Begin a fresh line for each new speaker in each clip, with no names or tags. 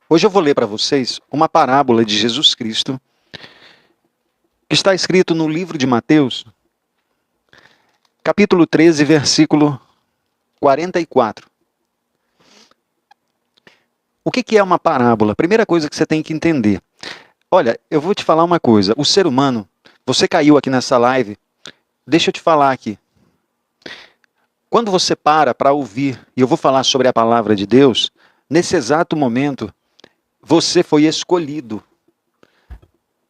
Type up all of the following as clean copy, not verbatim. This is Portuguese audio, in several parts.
Hoje eu vou ler para vocês uma parábola de Jesus Cristo, que está escrito no livro de Mateus, capítulo 13, versículo 44. O que é uma parábola? Primeira coisa que você tem que entender. Olha, eu vou te falar uma coisa. O ser humano, você caiu aqui nessa live, deixa eu te falar aqui. Quando você para ouvir, e eu vou falar sobre a palavra de Deus, nesse exato momento, você foi escolhido.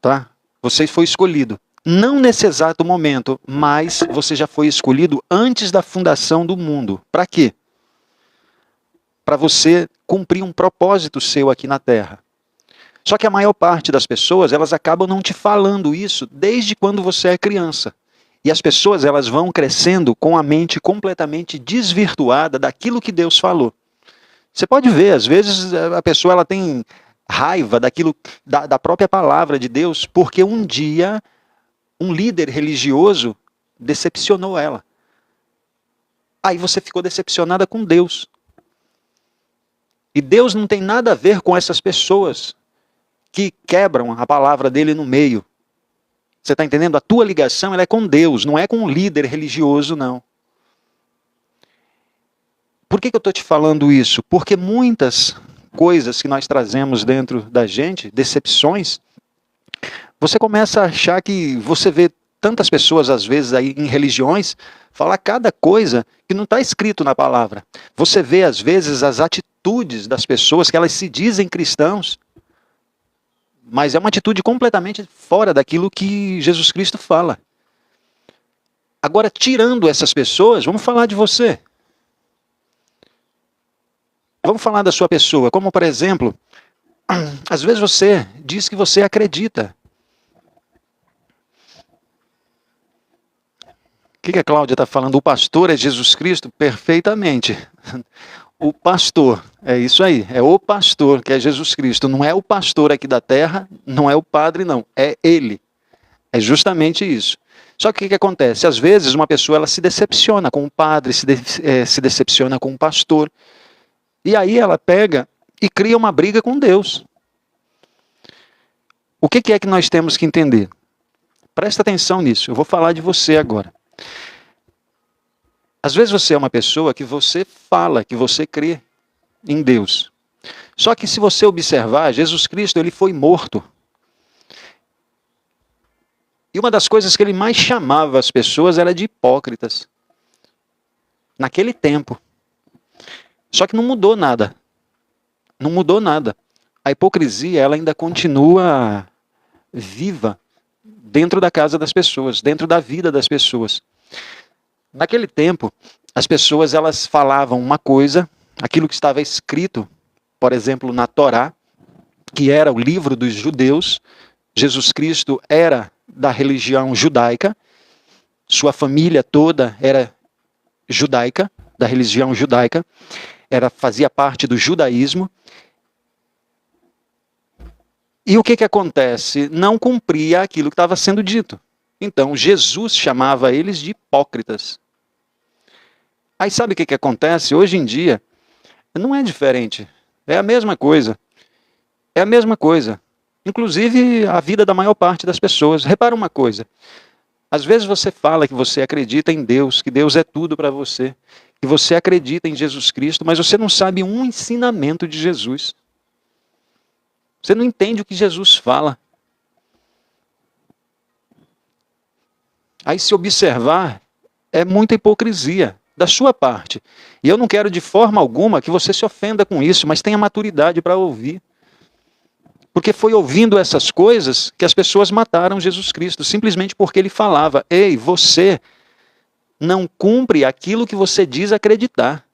Tá? Você foi escolhido. Não nesse exato momento, mas você já foi escolhido antes da fundação do mundo. Para quê? Para você cumprir um propósito seu aqui na Terra. Só que a maior parte das pessoas, elas acabam não te falando isso desde quando você é criança. E as pessoas, elas vão crescendo com a mente completamente desvirtuada daquilo que Deus falou. Você pode ver, às vezes a pessoa ela tem raiva daquilo, da própria palavra de Deus, porque um dia um líder religioso decepcionou ela. Aí você ficou decepcionada com Deus. E Deus não tem nada a ver com essas pessoas que quebram a palavra dele no meio. Você está entendendo? A tua ligação ela é com Deus, não é com um líder religioso, não. Por que eu estou te falando isso? Porque muitas coisas que nós trazemos dentro da gente, decepções, você começa a achar que você vê tantas pessoas, às vezes, aí em religiões, falar cada coisa que não está escrito na palavra. Você vê, às vezes, as atitudes das pessoas que elas se dizem cristãos, mas é uma atitude completamente fora daquilo que Jesus Cristo fala. Agora, tirando essas pessoas, vamos falar de você. Vamos falar da sua pessoa, como, por exemplo, às vezes você diz que você acredita. O que a Cláudia está falando? O pastor é Jesus Cristo? Perfeitamente. O pastor, é isso aí, é o pastor que é Jesus Cristo. Não é o pastor aqui da terra, não é o padre, não, é ele. É justamente isso. Só que o que acontece? Às vezes uma pessoa ela se decepciona com o padre, se decepciona com o pastor, e aí ela pega e cria uma briga com Deus. O que é que nós temos que entender? Presta atenção nisso, eu vou falar de você agora. Às vezes você é uma pessoa que você fala, que você crê em Deus. Só que se você observar, Jesus Cristo ele foi morto. E uma das coisas que ele mais chamava as pessoas era de hipócritas. Naquele tempo. Só que não mudou nada. Não mudou nada. A hipocrisia ela ainda continua viva dentro da casa das pessoas, dentro da vida das pessoas. Naquele tempo, as pessoas elas falavam uma coisa, aquilo que estava escrito, por exemplo, na Torá, que era o livro dos judeus. Jesus Cristo era da religião judaica, sua família toda era judaica, da religião judaica, fazia parte do judaísmo. E o que acontece? Não cumpria aquilo que estava sendo dito. Então, Jesus chamava eles de hipócritas. Aí sabe o que acontece? Hoje em dia, não é diferente. É a mesma coisa. É a mesma coisa. Inclusive, a vida da maior parte das pessoas. Repara uma coisa. Às vezes você fala que você acredita em Deus, que Deus é tudo para você, que você acredita em Jesus Cristo, mas você não sabe um ensinamento de Jesus. Você não entende o que Jesus fala. Aí se observar, é muita hipocrisia da sua parte. E eu não quero de forma alguma que você se ofenda com isso, mas tenha maturidade para ouvir. Porque foi ouvindo essas coisas que as pessoas mataram Jesus Cristo, simplesmente porque ele falava: ei, você não cumpre aquilo que você diz acreditar.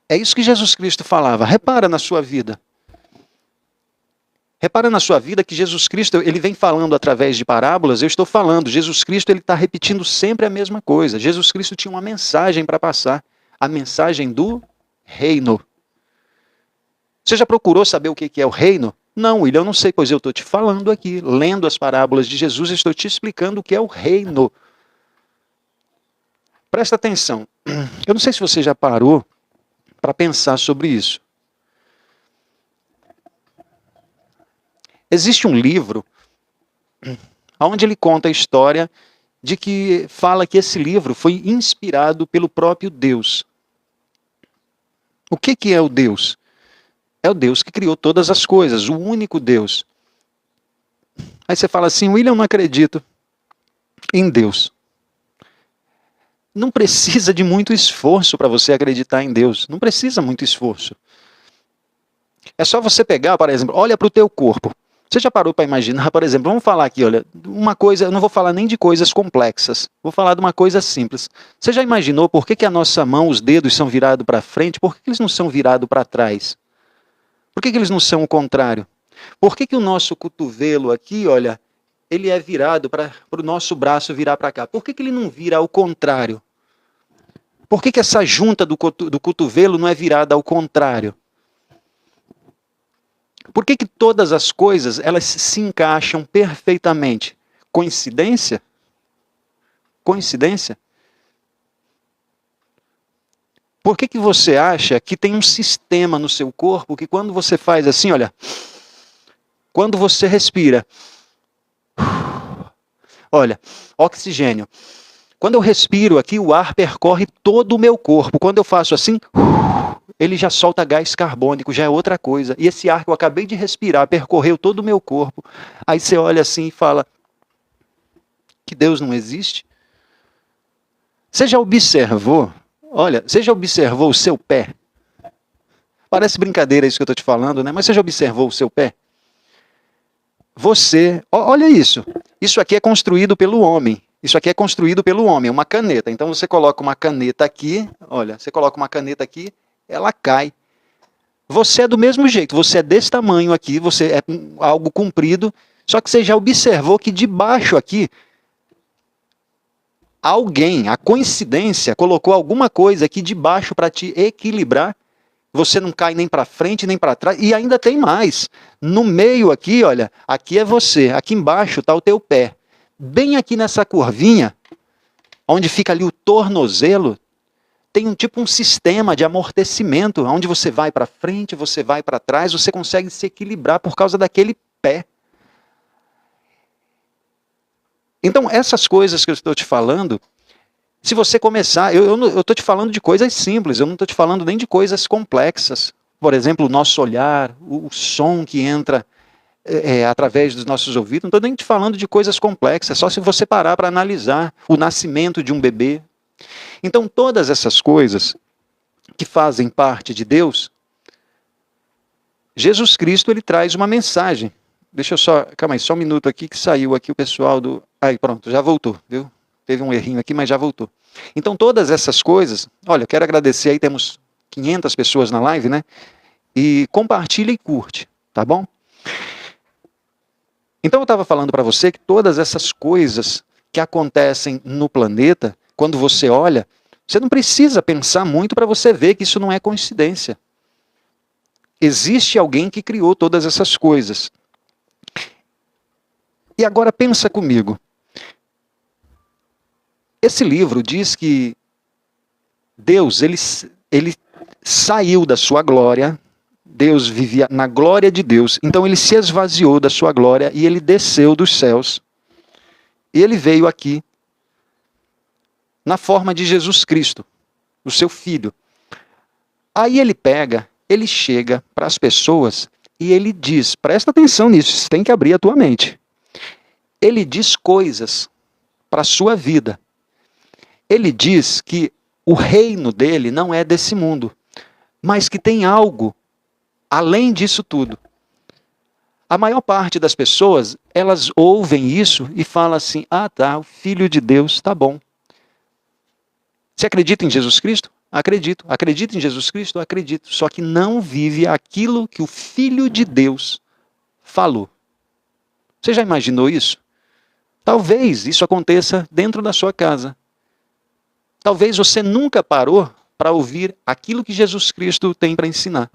É isso que Jesus Cristo falava. Repara na sua vida. Repara na sua vida que Jesus Cristo, ele vem falando através de parábolas, eu estou falando, Jesus Cristo ele está repetindo sempre a mesma coisa. Jesus Cristo tinha uma mensagem para passar, a mensagem do reino. Você já procurou saber o que é o reino? Não, William, eu não sei, pois eu estou te falando aqui, lendo as parábolas de Jesus, eu estou te explicando o que é o reino. Presta atenção, eu não sei se você já parou para pensar sobre isso. Existe um livro onde ele conta a história de que fala que esse livro foi inspirado pelo próprio Deus. O que é o Deus? É o Deus que criou todas as coisas, o único Deus. Aí você fala assim, William, não acredito em Deus. Não precisa de muito esforço para você acreditar em Deus. Não precisa muito esforço. É só você pegar, por exemplo, olha para o teu corpo. Você já parou para imaginar, por exemplo, vamos falar aqui, olha, uma coisa, eu não vou falar nem de coisas complexas, vou falar de uma coisa simples. Você já imaginou por que a nossa mão, os dedos são virados para frente, por que eles não são virados para trás? Por que eles não são o contrário? Por que o nosso cotovelo aqui, olha, ele é virado para o nosso braço virar para cá? Por que ele não vira ao contrário? Por que essa junta do cotovelo não é virada ao contrário? Por que todas as coisas elas se encaixam perfeitamente? Coincidência? Coincidência? Por que você acha que tem um sistema no seu corpo que quando você faz assim, olha, quando você respira, olha, oxigênio. Quando eu respiro aqui, o ar percorre todo o meu corpo. Quando eu faço assim, ele já solta gás carbônico, já é outra coisa. E esse ar que eu acabei de respirar percorreu todo o meu corpo. Aí você olha assim e fala que Deus não existe? Você já observou? Olha, você já observou o seu pé? Parece brincadeira isso que eu estou te falando, né? Mas você já observou o seu pé? Você, olha isso. Isso aqui é construído pelo homem. Isso aqui é construído pelo homem, uma caneta. Então você coloca uma caneta aqui, olha, você coloca uma caneta aqui, ela cai. Você é do mesmo jeito, você é desse tamanho aqui, você é algo comprido, só que você já observou que debaixo aqui, alguém, a coincidência, colocou alguma coisa aqui debaixo para te equilibrar. Você não cai nem para frente, nem para trás, e ainda tem mais. No meio aqui, olha, aqui é você, aqui embaixo está o teu pé. Bem aqui nessa curvinha, onde fica ali o tornozelo, tem um sistema de amortecimento, onde você vai para frente, você vai para trás, você consegue se equilibrar por causa daquele pé. Então, essas coisas que eu estou te falando, se você começar, eu estou te falando de coisas simples, eu não estou te falando nem de coisas complexas. Por exemplo, o nosso olhar, o som que entra através dos nossos ouvidos, não estou nem te falando de coisas complexas, só se você parar para analisar o nascimento de um bebê. Então, todas essas coisas que fazem parte de Deus, Jesus Cristo, ele traz uma mensagem. Deixa eu só, calma aí, só um minuto aqui que saiu aqui o pessoal do... Aí, pronto, já voltou, viu? Teve um errinho aqui, mas já voltou. Então, todas essas coisas, olha, quero agradecer aí, temos 500 pessoas na live, né? E compartilha e curte, tá bom? Então, eu estava falando para você que todas essas coisas que acontecem no planeta, quando você olha, você não precisa pensar muito para você ver que isso não é coincidência. Existe alguém que criou todas essas coisas. E agora pensa comigo. Esse livro diz que Deus, ele saiu da sua glória, Deus vivia na glória de Deus, então ele se esvaziou da sua glória e ele desceu dos céus. E ele veio aqui na forma de Jesus Cristo, o seu Filho. Aí ele pega, ele chega para as pessoas e ele diz, presta atenção nisso, você tem que abrir a tua mente. Ele diz coisas para a sua vida. Ele diz que o reino dele não é desse mundo, mas que tem algo além disso tudo. A maior parte das pessoas, elas ouvem isso e falam assim, ah tá, o Filho de Deus, tá bom. Você acredita em Jesus Cristo? Acredito. Acredita em Jesus Cristo? Acredito. Só que não vive aquilo que o Filho de Deus falou. Você já imaginou isso? Talvez isso aconteça dentro da sua casa. Talvez você nunca parou para ouvir aquilo que Jesus Cristo tem para ensinar.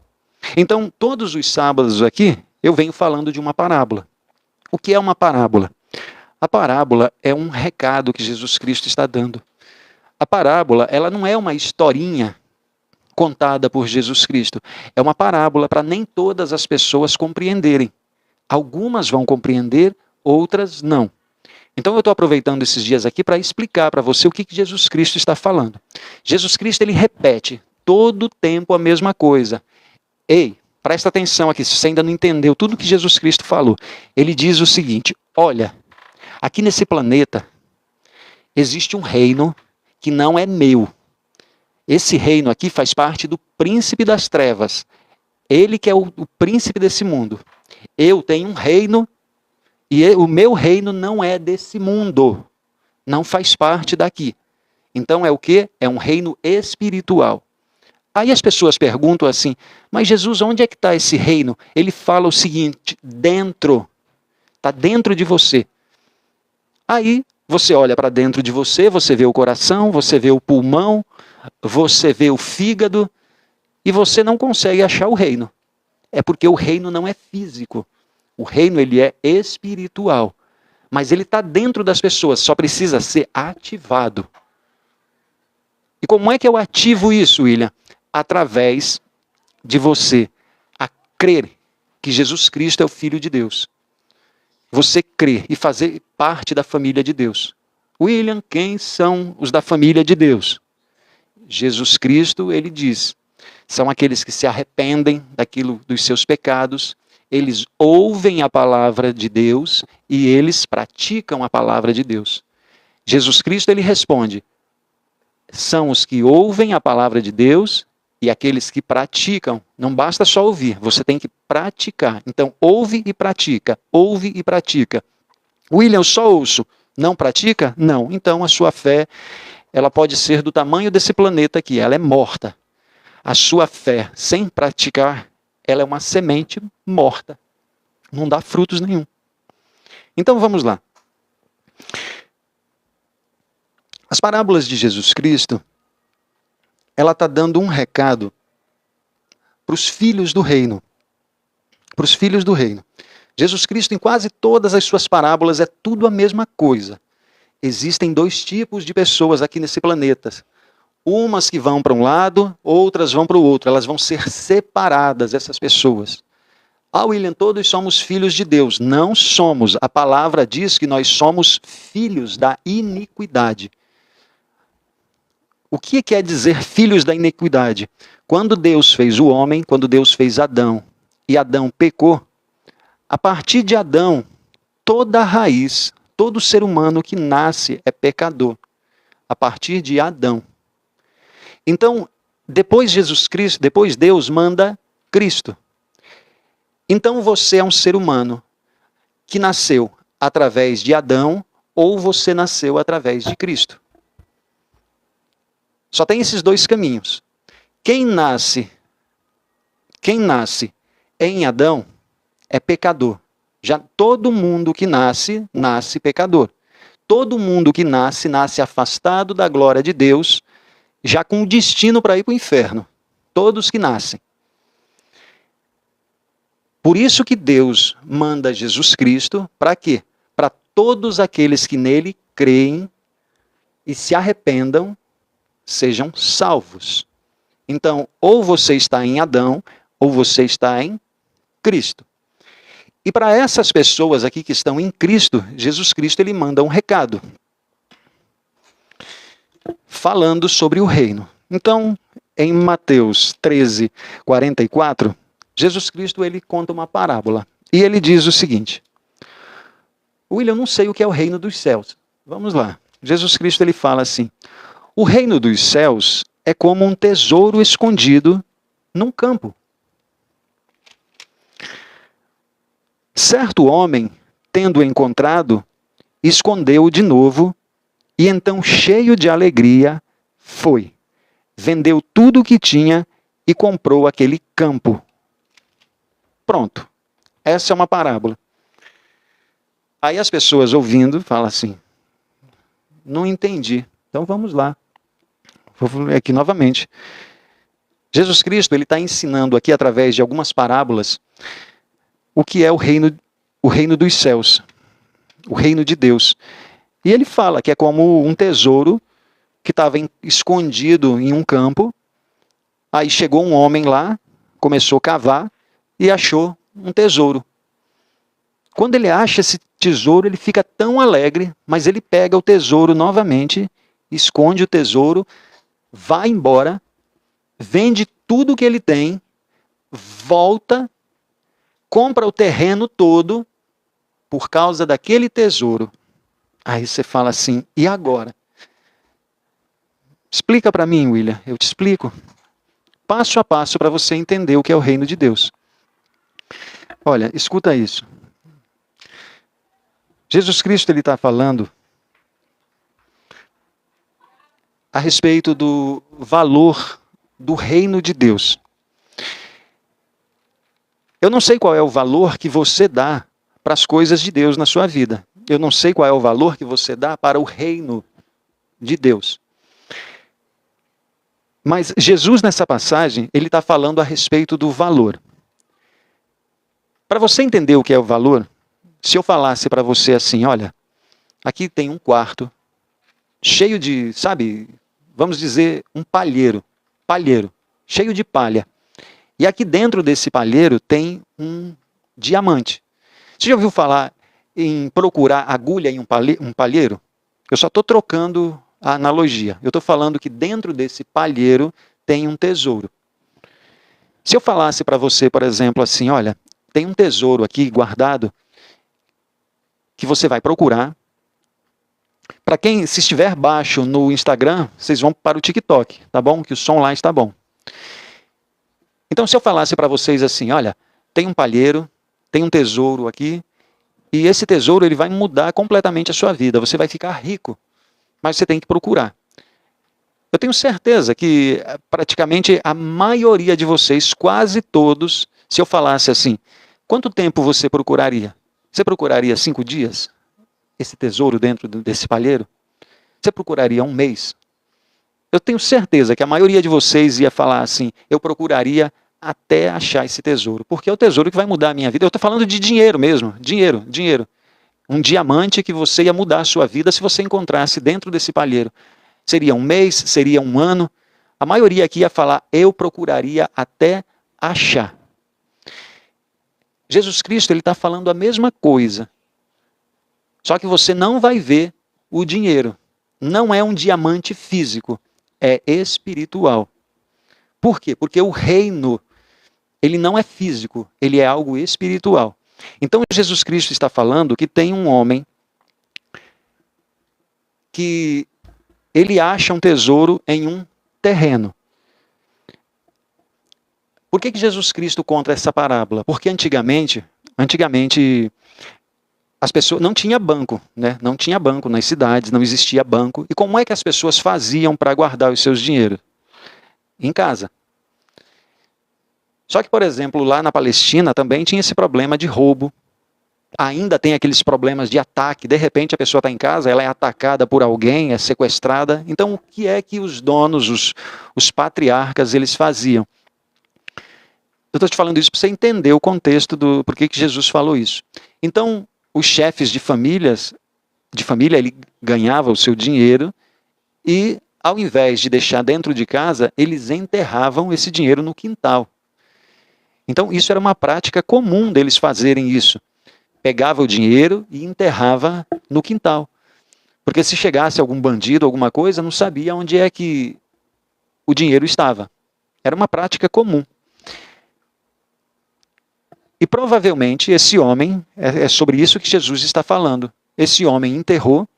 Então, todos os sábados aqui, eu venho falando de uma parábola. O que é uma parábola? A parábola é um recado que Jesus Cristo está dando. A parábola, ela não é uma historinha contada por Jesus Cristo. É uma parábola para nem todas as pessoas compreenderem. Algumas vão compreender, outras não. Então eu estou aproveitando esses dias aqui para explicar para você o que Jesus Cristo está falando. Jesus Cristo, ele repete todo o tempo a mesma coisa. Ei, presta atenção aqui, se você ainda não entendeu tudo que Jesus Cristo falou. Ele diz o seguinte: olha, aqui nesse planeta existe um reino que não é meu. Esse reino aqui faz parte do príncipe das trevas. Ele que é o príncipe desse mundo. Eu tenho um reino e o meu reino não é desse mundo. Não faz parte daqui. Então é o quê? É um reino espiritual. Aí as pessoas perguntam assim, mas Jesus, onde é que está esse reino? Ele fala o seguinte, dentro. Está dentro de você. Aí você olha para dentro de você, você vê o coração, você vê o pulmão, você vê o fígado e você não consegue achar o reino. É porque o reino não é físico. O reino, ele é espiritual. Mas ele está dentro das pessoas, só precisa ser ativado. E como é que eu ativo isso, William? Através de você a crer que Jesus Cristo é o Filho de Deus. Você crer e fazer parte da família de Deus. William, quem são os da família de Deus? Jesus Cristo, ele diz, são aqueles que se arrependem dos seus pecados, eles ouvem a palavra de Deus e eles praticam a palavra de Deus. Jesus Cristo, ele responde, são os que ouvem a palavra de Deus e aqueles que praticam. Não basta só ouvir, você tem que praticar. Então, ouve e pratica, ouve e pratica. William, eu só ouço, não pratica? Não. Então, a sua fé, ela pode ser do tamanho desse planeta aqui, ela é morta. A sua fé, sem praticar, ela é uma semente morta. Não dá frutos nenhum. Então, vamos lá. As parábolas de Jesus Cristo, ela está dando um recado para os filhos do reino. Para os filhos do reino. Jesus Cristo, em quase todas as suas parábolas, é tudo a mesma coisa. Existem dois tipos de pessoas aqui nesse planeta. Umas que vão para um lado, outras vão para o outro. Elas vão ser separadas, essas pessoas. Ah, William, todos somos filhos de Deus. Não somos. A palavra diz que nós somos filhos da iniquidade. O que quer dizer filhos da iniquidade? Quando Deus fez o homem, quando Deus fez Adão, e Adão pecou, a partir de Adão, toda a raiz, todo ser humano que nasce é pecador. A partir de Adão. Então, depois Jesus Cristo, depois Deus manda Cristo. Então você é um ser humano que nasceu através de Adão ou você nasceu através de Cristo. Só tem esses dois caminhos. Quem nasce em Adão é pecador. Já todo mundo que nasce pecador. Todo mundo que nasce afastado da glória de Deus, já com destino para ir para o inferno. Todos que nascem. Por isso que Deus manda Jesus Cristo, para quê? Para todos aqueles que nele creem e se arrependam, sejam salvos. Então, ou você está em Adão, ou você está em Cristo. E para essas pessoas aqui que estão em Cristo, Jesus Cristo ele manda um recado. Falando sobre o reino. Então, em Mateus 13, 44, Jesus Cristo ele conta uma parábola. E ele diz o seguinte. William, eu não sei o que é o reino dos céus. Vamos lá. Jesus Cristo ele fala assim. O reino dos céus é como um tesouro escondido num campo. Certo homem, tendo encontrado, escondeu-o de novo, e então, cheio de alegria, foi. Vendeu tudo o que tinha e comprou aquele campo. Pronto. Essa é uma parábola. Aí as pessoas ouvindo, falam assim, não entendi. Então vamos lá. Vou ler aqui novamente. Jesus Cristo ele está ensinando aqui, através de algumas parábolas, o que é o reino dos céus. O reino de Deus. E ele fala que é como um tesouro que estava escondido em um campo. Aí chegou um homem lá, começou a cavar e achou um tesouro. Quando ele acha esse tesouro, ele fica tão alegre, mas ele pega o tesouro novamente, esconde o tesouro, vai embora, vende tudo que ele tem, volta, compra o terreno todo por causa daquele tesouro. Aí você fala assim, e agora? Explica para mim, William, eu te explico. Passo a passo para você entender o que é o reino de Deus. Olha, escuta isso. Jesus Cristo ele está falando a respeito do valor do reino de Deus. Eu não sei qual é o valor que você dá para as coisas de Deus na sua vida. Eu não sei qual é o valor que você dá para o reino de Deus. Mas Jesus, nessa passagem, ele está falando a respeito do valor. Para você entender o que é o valor, se eu falasse para você assim, olha, aqui tem um quarto cheio de, sabe, vamos dizer, um palheiro, cheio de palha. E aqui dentro desse palheiro tem um diamante. Você já ouviu falar em procurar agulha em um palheiro? Eu só estou trocando a analogia. Eu estou falando que dentro desse palheiro tem um tesouro. Se eu falasse para você, por exemplo, assim, olha, tem um tesouro aqui guardado que você vai procurar. Para quem, se estiver baixo no Instagram, vocês vão para o TikTok, tá bom? Que o som lá está bom. Então, se eu falasse para vocês assim, olha, tem um palheiro, tem um tesouro aqui, e esse tesouro ele vai mudar completamente a sua vida. Você vai ficar rico, mas você tem que procurar. Eu tenho certeza que praticamente a maioria de vocês, quase todos, se eu falasse assim, quanto tempo você procuraria? Você procuraria 5 dias? Esse tesouro dentro desse palheiro? Você procuraria 1 mês? Eu tenho certeza que a maioria de vocês ia falar assim, eu procuraria até achar esse tesouro, porque é o tesouro que vai mudar a minha vida. Eu estou falando de dinheiro mesmo, dinheiro. Um diamante que você ia mudar a sua vida se você encontrasse dentro desse palheiro. Seria 1 mês, seria 1 ano. A maioria aqui ia falar, eu procuraria até achar. Jesus Cristo ele está falando a mesma coisa. Só que você não vai ver o dinheiro. Não é um diamante físico, é espiritual. Por quê? Porque o reino, ele não é físico, ele é algo espiritual. Então Jesus Cristo está falando que tem um homem que ele acha um tesouro em um terreno. Por que Jesus Cristo conta essa parábola? Porque antigamente as pessoas não tinha banco, né? Não tinha banco nas cidades, não existia banco. E como é que as pessoas faziam para guardar os seus dinheiros? Em casa. Só que, por exemplo, lá na Palestina também tinha esse problema de roubo. Ainda tem aqueles problemas de ataque. De repente a pessoa está em casa, ela é atacada por alguém, é sequestrada. Então o que é que os donos, os patriarcas, eles faziam? Eu estou te falando isso para você entender o contexto do por que Jesus falou isso. Então, os chefes de família, ele ganhava o seu dinheiro e, ao invés de deixar dentro de casa, eles enterravam esse dinheiro no quintal. Então, isso era uma prática comum deles fazerem isso. Pegava o dinheiro e enterrava no quintal. Porque se chegasse algum bandido, alguma coisa, não sabia onde é que o dinheiro estava. Era uma prática comum. E provavelmente esse homem, é sobre isso que Jesus está falando. Esse homem enterrou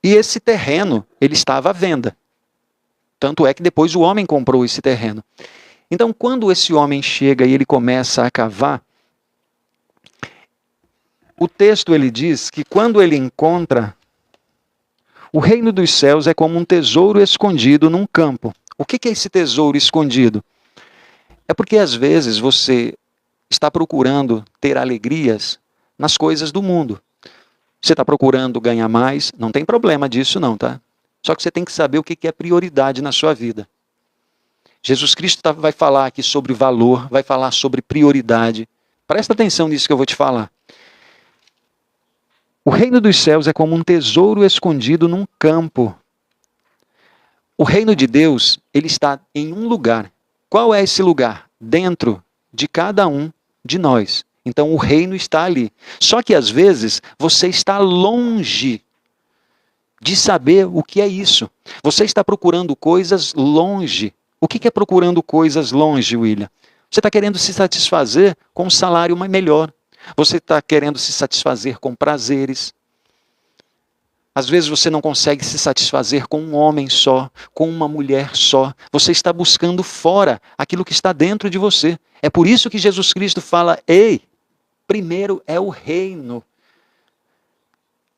e esse terreno, ele estava à venda. Tanto é que depois o homem comprou esse terreno. Então, quando esse homem chega e ele começa a cavar, o texto ele diz que quando ele encontra, o reino dos céus é como um tesouro escondido num campo. O que é esse tesouro escondido? É porque às vezes você está procurando ter alegrias nas coisas do mundo. Você está procurando ganhar mais, não tem problema disso não, tá? Só que você tem que saber o que é prioridade na sua vida. Jesus Cristo vai falar aqui sobre valor, vai falar sobre prioridade. Presta atenção nisso que eu vou te falar. O reino dos céus é como um tesouro escondido num campo. O reino de Deus, ele está em um lugar. Qual é esse lugar? Dentro de cada um de nós. Então o reino está ali. Só que às vezes você está longe de saber o que é isso. Você está procurando coisas longe. O que é procurando coisas longe, William? Você está querendo se satisfazer com um salário melhor. Você está querendo se satisfazer com prazeres. Às vezes você não consegue se satisfazer com um homem só, com uma mulher só. Você está buscando fora aquilo que está dentro de você. É por isso que Jesus Cristo fala, ei, primeiro é o reino.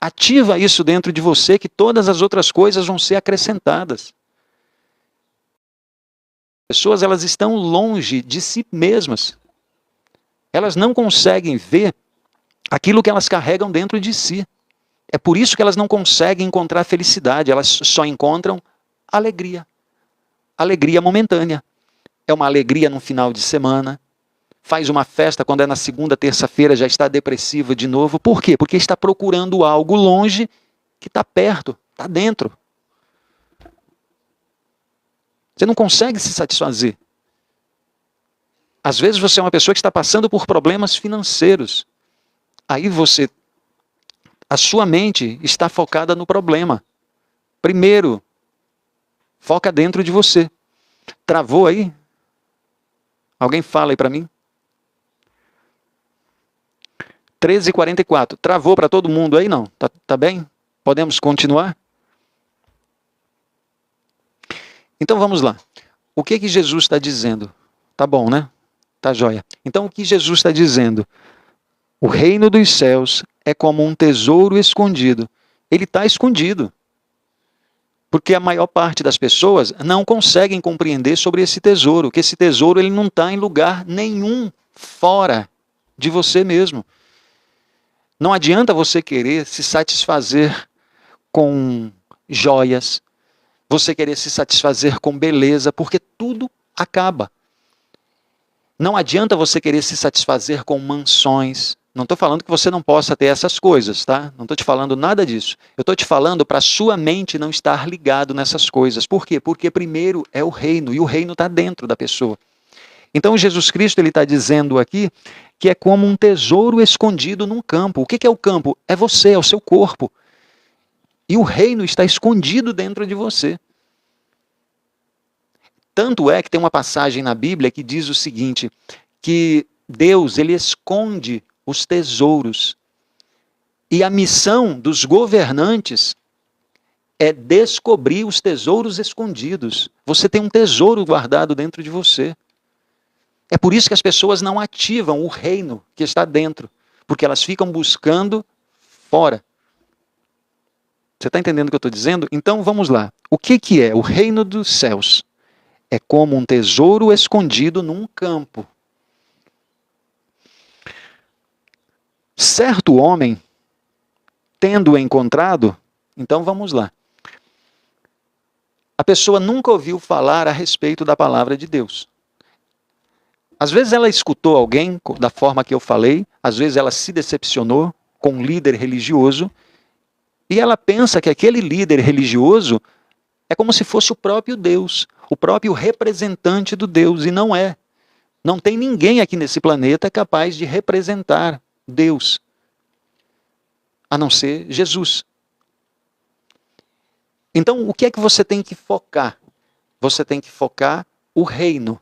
Ativa isso dentro de você que todas as outras coisas vão ser acrescentadas. As pessoas, elas estão longe de si mesmas. Elas não conseguem ver aquilo que elas carregam dentro de si. É por isso que elas não conseguem encontrar felicidade, elas só encontram alegria. Alegria momentânea. É uma alegria no final de semana. Faz uma festa, quando é na segunda, terça-feira, já está depressiva de novo. Por quê? Porque está procurando algo longe que está perto, está dentro. Você não consegue se satisfazer. Às vezes você é uma pessoa que está passando por problemas financeiros. Aí a sua mente está focada no problema. Primeiro, foca dentro de você. Travou aí? Alguém fala aí para mim? 13h44. Travou para todo mundo aí? Não. Tá bem? Podemos continuar? Então vamos lá. O que Jesus está dizendo? Tá bom, né? Tá joia. Então o que Jesus está dizendo? O reino dos céus é como um tesouro escondido. Ele está escondido. Porque a maior parte das pessoas não conseguem compreender sobre esse tesouro. Que esse tesouro ele não está em lugar nenhum fora de você mesmo. Não adianta você querer se satisfazer com joias, você querer se satisfazer com beleza, porque tudo acaba. Não adianta você querer se satisfazer com mansões. Não estou falando que você não possa ter essas coisas, tá? Não estou te falando nada disso. Eu estou te falando para a sua mente não estar ligado nessas coisas. Por quê? Porque primeiro é o reino, e o reino está dentro da pessoa. Então Jesus Cristo ele está dizendo aqui que é como um tesouro escondido num campo. O que é o campo? É você, é o seu corpo. E o reino está escondido dentro de você. Tanto é que tem uma passagem na Bíblia que diz o seguinte, que Deus ele esconde os tesouros. E a missão dos governantes é descobrir os tesouros escondidos. Você tem um tesouro guardado dentro de você. É por isso que as pessoas não ativam o reino que está dentro, porque elas ficam buscando fora. Você está entendendo o que eu estou dizendo? Então vamos lá. O que é o reino dos céus? É como um tesouro escondido num campo. Certo homem, tendo encontrado, então vamos lá. A pessoa nunca ouviu falar a respeito da palavra de Deus. Às vezes ela escutou alguém da forma que eu falei, às vezes ela se decepcionou com um líder religioso, e ela pensa que aquele líder religioso é como se fosse o próprio Deus, o próprio representante do Deus, e não é. Não tem ninguém aqui nesse planeta capaz de representar Deus, a não ser Jesus. Então, o que é que você tem que focar? Você tem que focar o reino.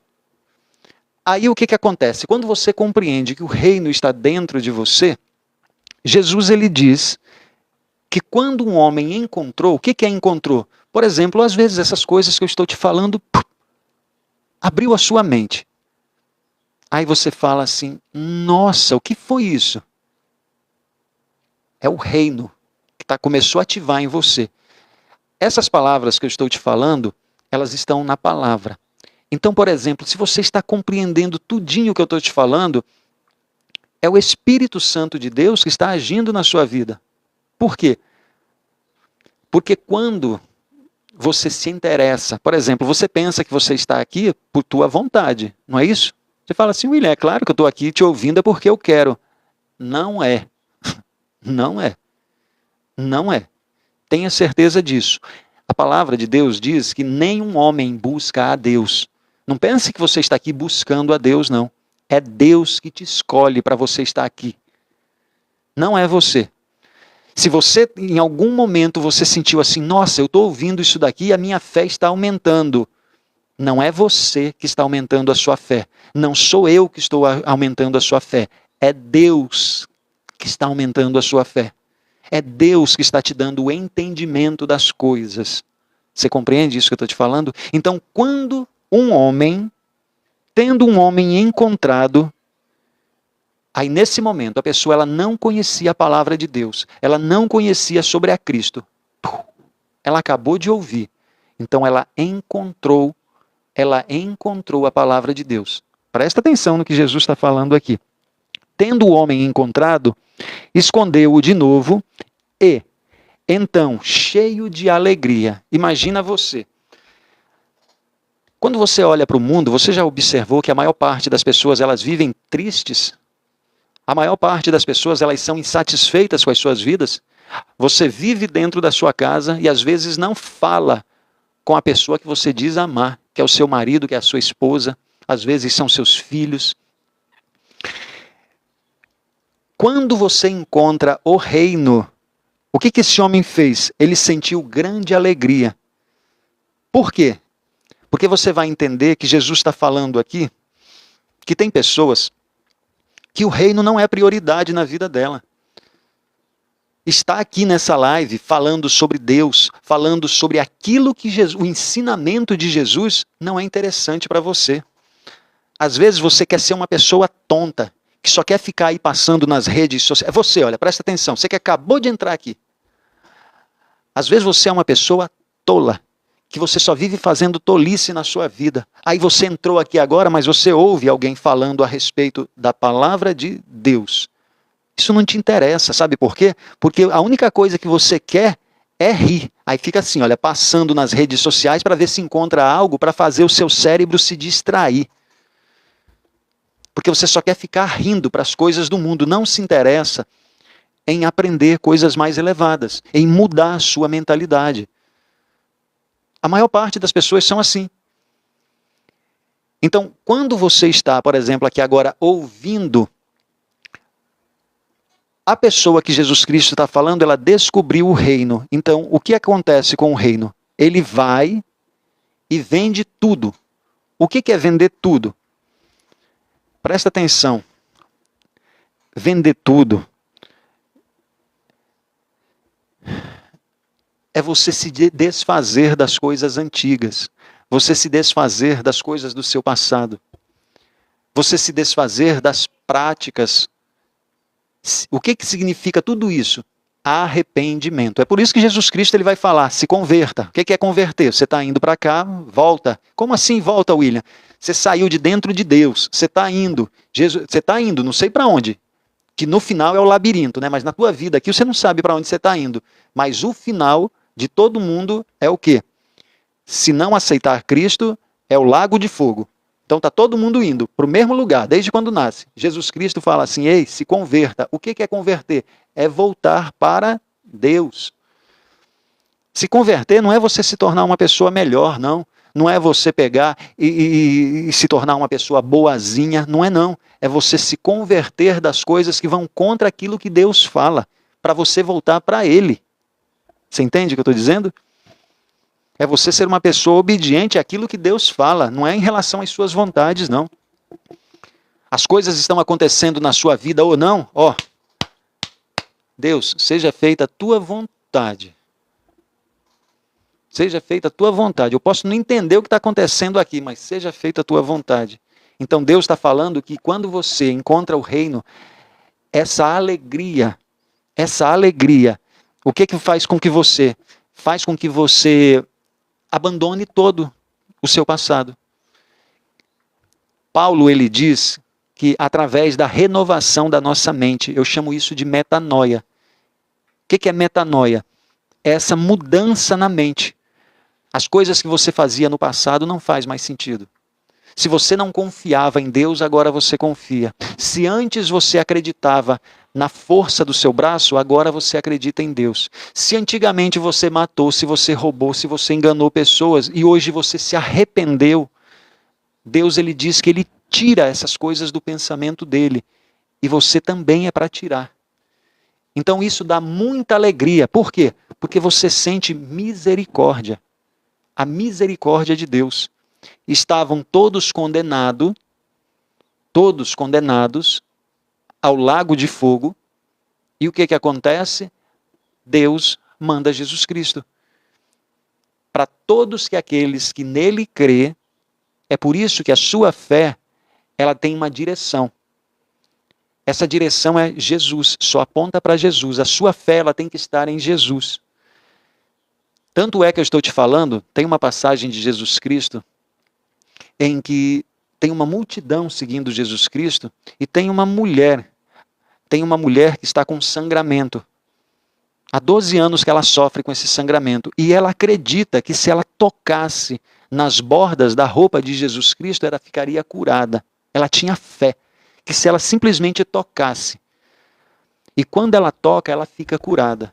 Aí o que acontece? Quando você compreende que o reino está dentro de você, Jesus ele diz que quando um homem encontrou, o que é encontrou? Por exemplo, às vezes essas coisas que eu estou te falando, abriu a sua mente. Aí você fala assim, nossa, o que foi isso? É o reino que começou a ativar em você. Essas palavras que eu estou te falando, elas estão na palavra. Então, por exemplo, se você está compreendendo tudinho que eu estou te falando, é o Espírito Santo de Deus que está agindo na sua vida. Por quê? Porque quando você se interessa, por exemplo, você pensa que você está aqui por tua vontade, não é isso? Você fala assim, William, é claro que eu estou aqui te ouvindo é porque eu quero. Não é. Não é. Não é. Tenha certeza disso. A palavra de Deus diz que nenhum homem busca a Deus. Não pense que você está aqui buscando a Deus, não. É Deus que te escolhe para você estar aqui. Não é você. Se você, em algum momento, você sentiu assim, nossa, eu estou ouvindo isso daqui e a minha fé está aumentando. Não é você que está aumentando a sua fé. Não sou eu que estou aumentando a sua fé. É Deus que está aumentando a sua fé. É Deus que está te dando o entendimento das coisas. Você compreende isso que eu estou te falando? Então, quando um homem, tendo um homem encontrado, aí nesse momento a pessoa ela não conhecia a palavra de Deus, ela não conhecia sobre a Cristo. Ela acabou de ouvir, então ela encontrou a palavra de Deus. Presta atenção no que Jesus está falando aqui. Tendo o homem encontrado, escondeu-o de novo e, então, cheio de alegria, imagina você. Quando você olha para o mundo, você já observou que a maior parte das pessoas elas vivem tristes? A maior parte das pessoas elas são insatisfeitas com as suas vidas? Você vive dentro da sua casa e às vezes não fala com a pessoa que você diz amar, que é o seu marido, que é a sua esposa, às vezes são seus filhos. Quando você encontra o reino, o que esse homem fez? Ele sentiu grande alegria. Por quê? Porque você vai entender que Jesus está falando aqui que tem pessoas que o reino não é prioridade na vida dela. Está aqui nessa live falando sobre Deus, falando sobre aquilo que o ensinamento de Jesus não é interessante para você. Às vezes você quer ser uma pessoa tonta, que só quer ficar aí passando nas redes sociais. É você, olha, presta atenção, você que acabou de entrar aqui. Às vezes você é uma pessoa tola, que você só vive fazendo tolice na sua vida. Aí você entrou aqui agora, mas você ouve alguém falando a respeito da palavra de Deus. Isso não te interessa, sabe por quê? Porque a única coisa que você quer é rir. Aí fica assim, olha, passando nas redes sociais para ver se encontra algo para fazer o seu cérebro se distrair. Porque você só quer ficar rindo para as coisas do mundo, não se interessa em aprender coisas mais elevadas, em mudar a sua mentalidade. A maior parte das pessoas são assim. Então, quando você está, por exemplo, aqui agora ouvindo a pessoa que Jesus Cristo está falando, ela descobriu o reino. Então, o que acontece com o reino? Ele vai e vende tudo. O que é vender tudo? Presta atenção. Vender tudo é você se desfazer das coisas antigas. Você se desfazer das coisas do seu passado. Você se desfazer das práticas. O que significa tudo isso? Arrependimento. É por isso que Jesus Cristo ele vai falar, se converta. O que é converter? Você está indo para cá, volta. Como assim volta, William? Você saiu de dentro de Deus, você está indo. Você está indo, não sei para onde. Que no final é o labirinto, né? Mas na tua vida aqui você não sabe para onde você está indo. Mas o final de todo mundo é o quê? Se não aceitar Cristo, é o lago de fogo. Então está todo mundo indo para o mesmo lugar, desde quando nasce. Jesus Cristo fala assim, ei, se converta. O que é converter? É voltar para Deus. Se converter não é você se tornar uma pessoa melhor, não. Não é você pegar e se tornar uma pessoa boazinha, não é não. É você se converter das coisas que vão contra aquilo que Deus fala, para você voltar para Ele. Você entende o que eu estou dizendo? É você ser uma pessoa obediente àquilo que Deus fala, não é em relação às suas vontades, não. As coisas estão acontecendo na sua vida ou não, ó. Deus, seja feita a tua vontade. Seja feita a tua vontade. Eu posso não entender o que está acontecendo aqui, mas seja feita a tua vontade. Então Deus está falando que quando você encontra o reino, essa alegria, o que faz com que você? Faz com que você abandone todo o seu passado. Paulo, ele diz que através da renovação da nossa mente, eu chamo isso de metanoia. O que é metanoia? É essa mudança na mente. As coisas que você fazia no passado não faz mais sentido. Se você não confiava em Deus, agora você confia. Se antes você acreditava na força do seu braço, agora você acredita em Deus. Se antigamente você matou, se você roubou, se você enganou pessoas e hoje você se arrependeu, Deus ele diz que ele tira essas coisas do pensamento dele. E você também é para tirar. Então isso dá muita alegria. Por quê? Porque você sente misericórdia. A misericórdia de Deus. Estavam todos condenados ao lago de fogo. E o que acontece? Deus manda Jesus Cristo. Para todos aqueles que nele crê, é por isso que a sua fé, ela tem uma direção. Essa direção é Jesus, só aponta para Jesus. A sua fé, ela tem que estar em Jesus. Tanto é que eu estou te falando, tem uma passagem de Jesus Cristo, em que tem uma multidão seguindo Jesus Cristo, e tem uma mulher que está com sangramento. Há 12 anos que ela sofre com esse sangramento. E ela acredita que se ela tocasse nas bordas da roupa de Jesus Cristo, ela ficaria curada. Ela tinha fé que se ela simplesmente tocasse. E quando ela toca, ela fica curada.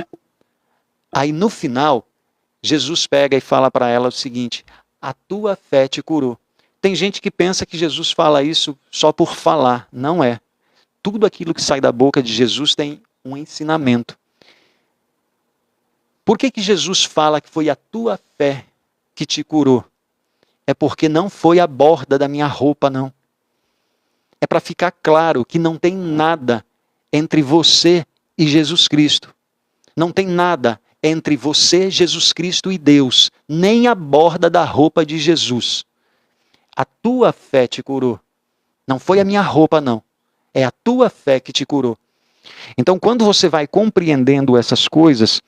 Aí no final, Jesus pega e fala para ela o seguinte: a tua fé te curou. Tem gente que pensa que Jesus fala isso só por falar. Não é. Tudo aquilo que sai da boca de Jesus tem um ensinamento. Por que Jesus fala que foi a tua fé que te curou? É porque não foi a borda da minha roupa, não. É para ficar claro que não tem nada entre você e Jesus Cristo. Não tem nada entre você, Jesus Cristo e Deus. Nem a borda da roupa de Jesus. A tua fé te curou. Não foi a minha roupa, não. É a tua fé que te curou. Então, quando você vai compreendendo essas coisas,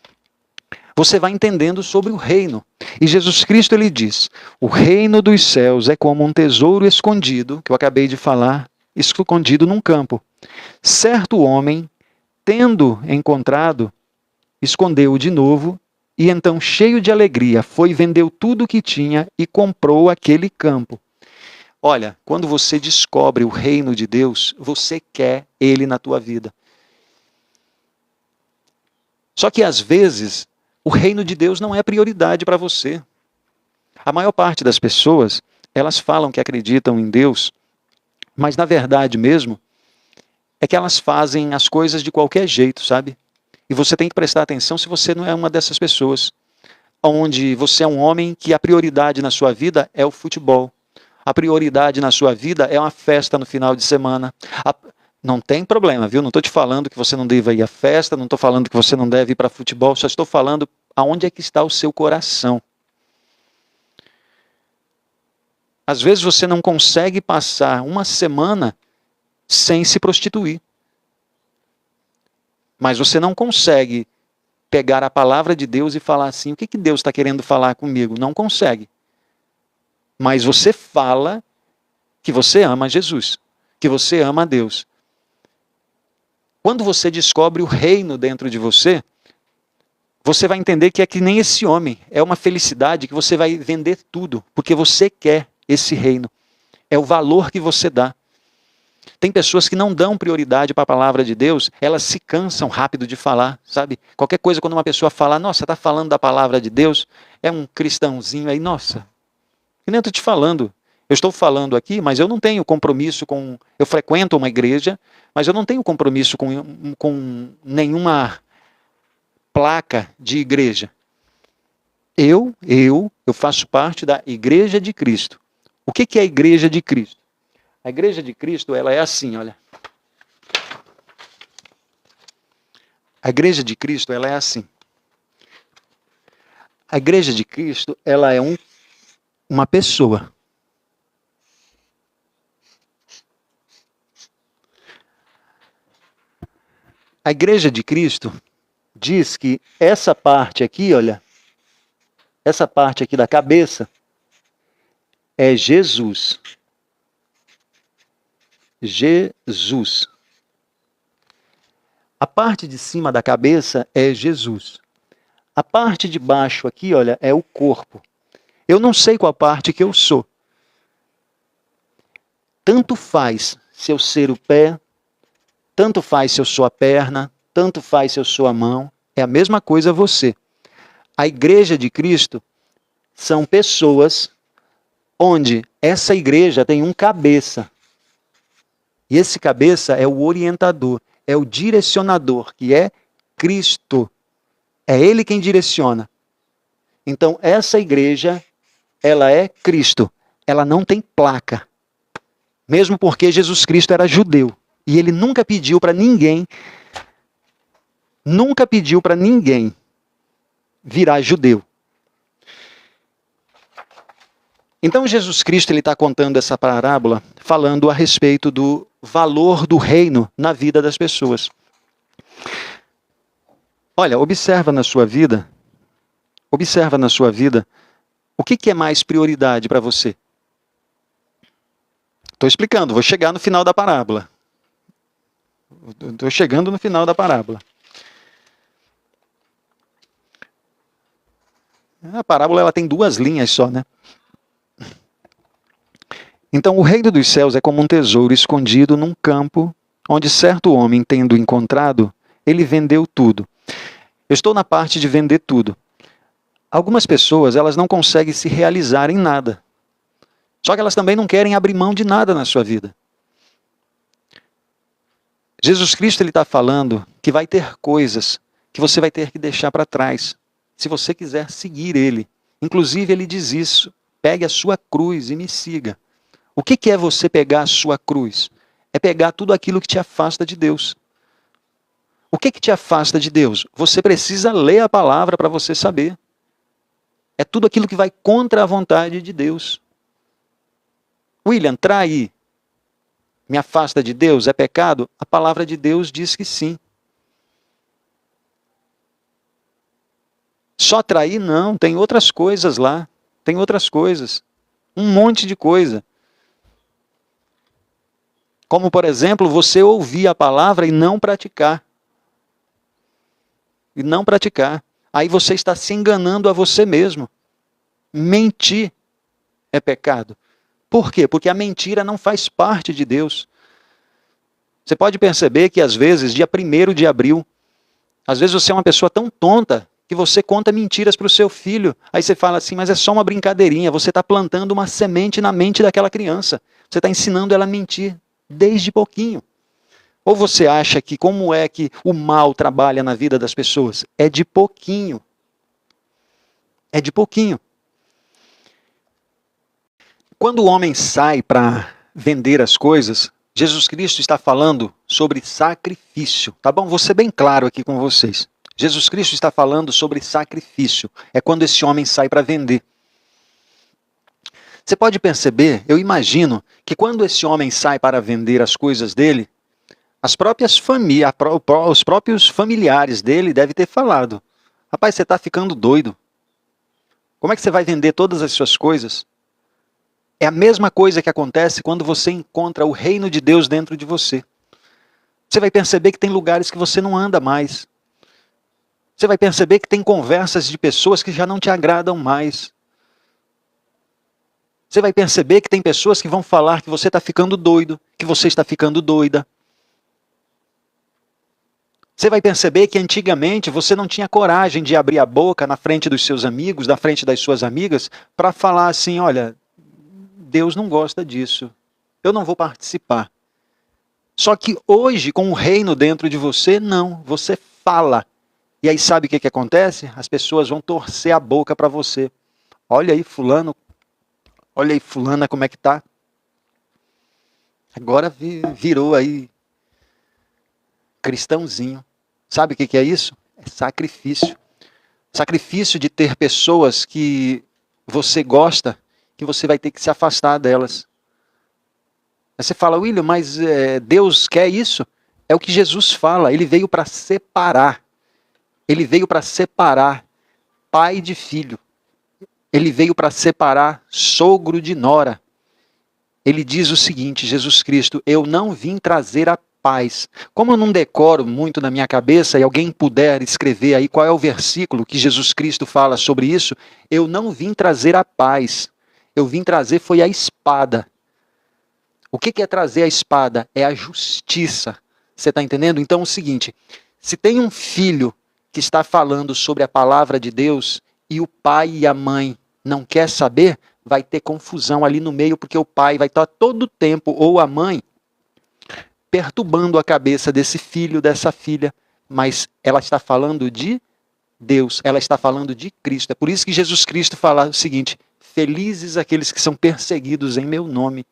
você vai entendendo sobre o reino. E Jesus Cristo, ele diz: o reino dos céus é como um tesouro escondido, que eu acabei de falar, escondido num campo. Certo homem, tendo encontrado, escondeu-o de novo, e então, cheio de alegria, foi, vendeu tudo o que tinha e comprou aquele campo. Olha, quando você descobre o reino de Deus, você quer ele na tua vida. Só que às vezes, o reino de Deus não é prioridade para você. A maior parte das pessoas, elas falam que acreditam em Deus, mas na verdade mesmo, é que elas fazem as coisas de qualquer jeito, sabe? E você tem que prestar atenção se você não é uma dessas pessoas. Onde você é um homem que a prioridade na sua vida é o futebol. A prioridade na sua vida é uma festa no final de semana. Não tem problema, viu? Não estou te falando que você não deva ir à festa, não estou falando que você não deve ir para futebol, só estou falando aonde é que está o seu coração. Às vezes você não consegue passar uma semana sem se prostituir. Mas você não consegue pegar a palavra de Deus e falar assim: o que Deus está querendo falar comigo? Não consegue. Mas você fala que você ama Jesus, que você ama a Deus. Quando você descobre o reino dentro de você, você vai entender que é que nem esse homem. É uma felicidade que você vai vender tudo, porque você quer esse reino. É o valor que você dá. Tem pessoas que não dão prioridade para a palavra de Deus, elas se cansam rápido de falar, sabe? Qualquer coisa, quando uma pessoa fala: nossa, está falando da palavra de Deus, é um cristãozinho aí, nossa, que nem eu estou te falando. Eu estou falando aqui, mas eu não tenho compromisso com... Eu frequento uma igreja, mas eu não tenho compromisso com nenhuma placa de igreja. Eu faço parte da Igreja de Cristo. O que é a Igreja de Cristo? A Igreja de Cristo, ela é assim, olha. A Igreja de Cristo, ela é assim. A Igreja de Cristo, ela é uma pessoa. A Igreja de Cristo diz que essa parte aqui, olha, essa parte aqui da cabeça é Jesus. Jesus. A parte de cima da cabeça é Jesus. A parte de baixo aqui, olha, é o corpo. Eu não sei qual parte que eu sou. Tanto faz se eu ser o pé, tanto faz se eu sou a perna, tanto faz se eu sou a mão. É a mesma coisa você. A Igreja de Cristo são pessoas onde essa igreja tem um cabeça. E esse cabeça é o orientador, é o direcionador, que é Cristo. É Ele quem direciona. Então, essa igreja, ela é Cristo. Ela não tem placa. Mesmo porque Jesus Cristo era judeu. E ele nunca pediu para ninguém virar judeu. Então Jesus Cristo está contando essa parábola falando a respeito do valor do reino na vida das pessoas. Olha, observa na sua vida o que é mais prioridade para você. Estou explicando, vou chegar no final da parábola. Estou chegando no final da parábola. A parábola ela tem 2 linhas só, né? Então, o reino dos céus é como um tesouro escondido num campo, onde certo homem, tendo encontrado, ele vendeu tudo. Eu estou na parte de vender tudo. Algumas pessoas, elas não conseguem se realizar em nada. Só que elas também não querem abrir mão de nada na sua vida. Jesus Cristo está falando que vai ter coisas que você vai ter que deixar para trás, se você quiser seguir Ele. Inclusive, Ele diz isso, pegue a sua cruz e me siga. O que é você pegar a sua cruz? É pegar tudo aquilo que te afasta de Deus. O que te afasta de Deus? Você precisa ler a palavra para você saber. É tudo aquilo que vai contra a vontade de Deus. William, trair me afasta de Deus? É pecado? A palavra de Deus diz que sim. Só trair? Não, tem outras coisas lá. Tem outras coisas. Um monte de coisa. Como, por exemplo, você ouvir a palavra e não praticar. E não praticar. Aí você está se enganando a você mesmo. Mentir é pecado. Por quê? Porque a mentira não faz parte de Deus. Você pode perceber que às vezes, dia 1º de abril, às vezes você é uma pessoa tão tonta que você conta mentiras para o seu filho. Aí você fala assim, mas é só uma brincadeirinha. Você está plantando uma semente na mente daquela criança. Você está ensinando ela a mentir desde pouquinho. Ou você acha que como é que o mal trabalha na vida das pessoas? É de pouquinho. É de pouquinho. Quando o homem sai para vender as coisas, Jesus Cristo está falando sobre sacrifício. Tá bom? Vou ser bem claro aqui com vocês. Jesus Cristo está falando sobre sacrifício. É quando esse homem sai para vender. Você pode perceber, eu imagino, que quando esse homem sai para vender as coisas dele, as próprias famílias, os próprios familiares dele devem ter falado: rapaz, você está ficando doido. Como é que você vai vender todas as suas coisas? É a mesma coisa que acontece quando você encontra o reino de Deus dentro de você. Você vai perceber que tem lugares que você não anda mais. Você vai perceber que tem conversas de pessoas que já não te agradam mais. Você vai perceber que tem pessoas que vão falar que você está ficando doido, que você está ficando doida. Você vai perceber que antigamente você não tinha coragem de abrir a boca na frente dos seus amigos, na frente das suas amigas, para falar assim, olha, Deus não gosta disso, eu não vou participar. Só que hoje, com o reino dentro de você, não, você fala. E aí sabe o que acontece? As pessoas vão torcer a boca para você. Olha aí fulano, olha aí fulana como é que tá. Agora virou aí cristãozinho. Sabe o que é isso? É sacrifício. Sacrifício de ter pessoas que você gosta, que você vai ter que se afastar delas. Aí você fala, William, mas Deus quer isso? É o que Jesus fala, ele veio para separar. Ele veio para separar pai de filho. Ele veio para separar sogro de nora. Ele diz o seguinte, Jesus Cristo, eu não vim trazer a paz. Como eu não decoro muito na minha cabeça e alguém puder escrever aí qual é o versículo que Jesus Cristo fala sobre isso, eu não vim trazer a paz. Eu vim trazer foi a espada. O que é trazer a espada? É a justiça. Você está entendendo? Então é o seguinte, se tem um filho que está falando sobre a palavra de Deus e o pai e a mãe não quer saber, vai ter confusão ali no meio, porque o pai vai estar todo o tempo, ou a mãe, perturbando a cabeça desse filho, dessa filha, mas ela está falando de Deus, ela está falando de Cristo. É por isso que Jesus Cristo fala o seguinte: felizes aqueles que são perseguidos em meu nome.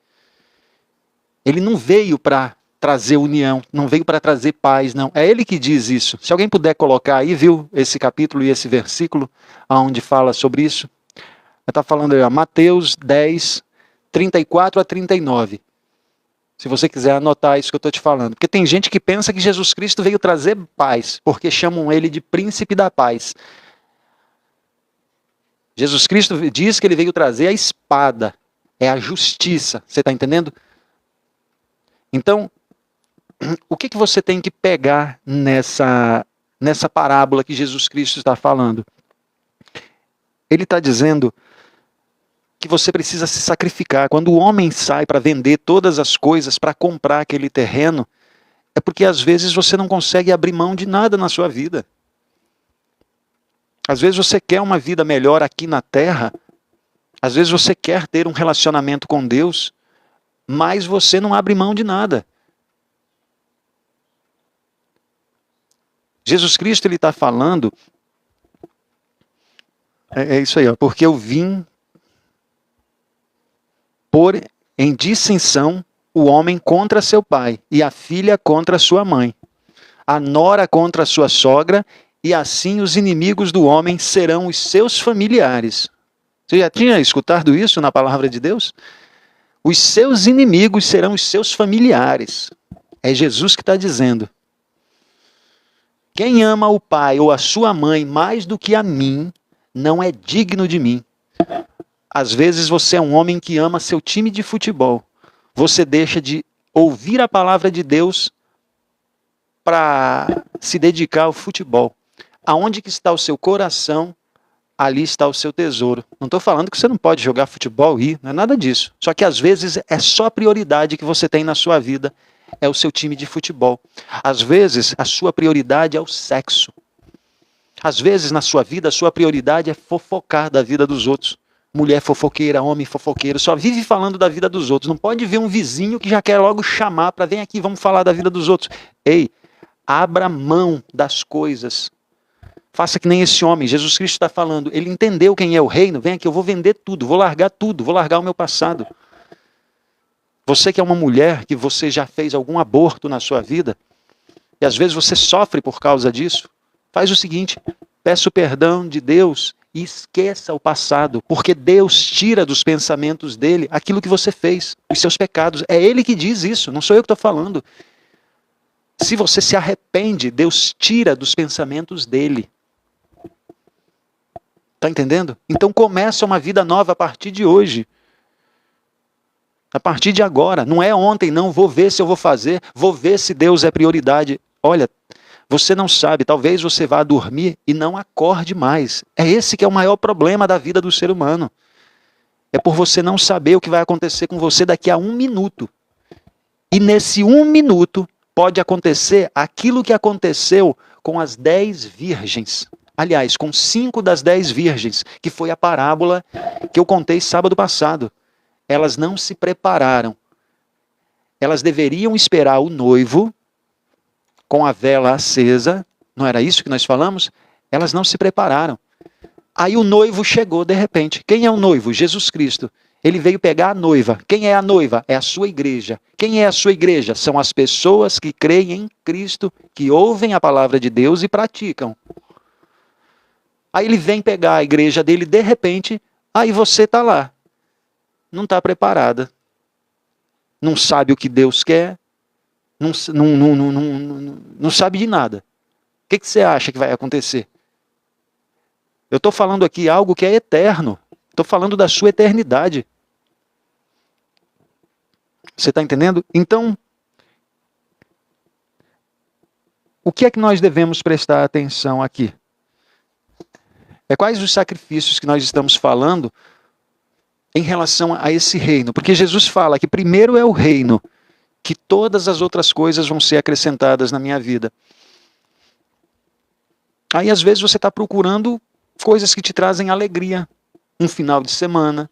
Ele não veio para trazer união, não veio para trazer paz, não. É ele que diz isso. Se alguém puder colocar aí, viu, esse capítulo e esse versículo, onde fala sobre isso. Está falando aí, ó, Mateus 10, 34 a 39. Se você quiser anotar isso que eu estou te falando. Porque tem gente que pensa que Jesus Cristo veio trazer paz, porque chamam ele de príncipe da paz. Jesus Cristo diz que ele veio trazer a espada, é a justiça. Você está entendendo? Então, o que você tem que pegar nessa parábola que Jesus Cristo está falando? Ele está dizendo que você precisa se sacrificar. Quando o homem sai para vender todas as coisas, para comprar aquele terreno, é porque às vezes você não consegue abrir mão de nada na sua vida. Às vezes você quer uma vida melhor aqui na terra, às vezes você quer ter um relacionamento com Deus, mas você não abre mão de nada. Jesus Cristo ele está falando, é isso aí, ó, porque eu vim pôr em dissensão o homem contra seu pai, e a filha contra sua mãe, a nora contra sua sogra, e assim os inimigos do homem serão os seus familiares. Você já tinha escutado isso na palavra de Deus? Os seus inimigos serão os seus familiares. É Jesus que está dizendo. Quem ama o pai ou a sua mãe mais do que a mim, não é digno de mim. Às vezes você é um homem que ama seu time de futebol. Você deixa de ouvir a palavra de Deus para se dedicar ao futebol. Aonde que está o seu coração, ali está o seu tesouro. Não estou falando que você não pode jogar futebol e não é nada disso. Só que às vezes é só a prioridade que você tem na sua vida, é o seu time de futebol. Às vezes a sua prioridade é o sexo. Às vezes na sua vida a sua prioridade é fofocar da vida dos outros. Mulher fofoqueira, homem fofoqueiro, só vive falando da vida dos outros. Não pode ver um vizinho que já quer logo chamar para vem aqui, vamos falar da vida dos outros. Ei, abra mão das coisas. Faça que nem esse homem. Jesus Cristo está falando. Ele entendeu quem é o reino. Vem aqui, eu vou vender tudo, vou largar o meu passado. Você que é uma mulher, que você já fez algum aborto na sua vida, e às vezes você sofre por causa disso, faz o seguinte, peça o perdão de Deus e esqueça o passado, porque Deus tira dos pensamentos dele aquilo que você fez, os seus pecados. É ele que diz isso, não sou eu que estou falando. Se você se arrepende, Deus tira dos pensamentos dele. Está entendendo? Então começa uma vida nova a partir de hoje. A partir de agora. Não é ontem, não. Vou ver se eu vou fazer. Vou ver se Deus é prioridade. Olha, você não sabe. Talvez você vá dormir e não acorde mais. É esse que é o maior problema da vida do ser humano. É por você não saber o que vai acontecer com você daqui a 1 minuto. E nesse 1 minuto pode acontecer aquilo que aconteceu com as 10 virgens. Aliás, com 5 das 10 virgens, que foi a parábola que eu contei sábado passado. Elas não se prepararam. Elas deveriam esperar o noivo com a vela acesa. Não era isso que nós falamos? Elas não se prepararam. Aí o noivo chegou de repente. Quem é o noivo? Jesus Cristo. Ele veio pegar a noiva. Quem é a noiva? É a sua igreja. Quem é a sua igreja? São as pessoas que creem em Cristo, que ouvem a palavra de Deus e praticam. Aí ele vem pegar a igreja dele de repente, aí você está lá. Não está preparada. Não sabe o que Deus quer. Não sabe de nada. O que você acha que vai acontecer? Eu estou falando aqui algo que é eterno. Estou falando da sua eternidade. Você está entendendo? Então, o que é que nós devemos prestar atenção aqui? É quais os sacrifícios que nós estamos falando em relação a esse reino? Porque Jesus fala que primeiro é o reino, que todas as outras coisas vão ser acrescentadas na minha vida. Aí às vezes você está procurando coisas que te trazem alegria. Um final de semana.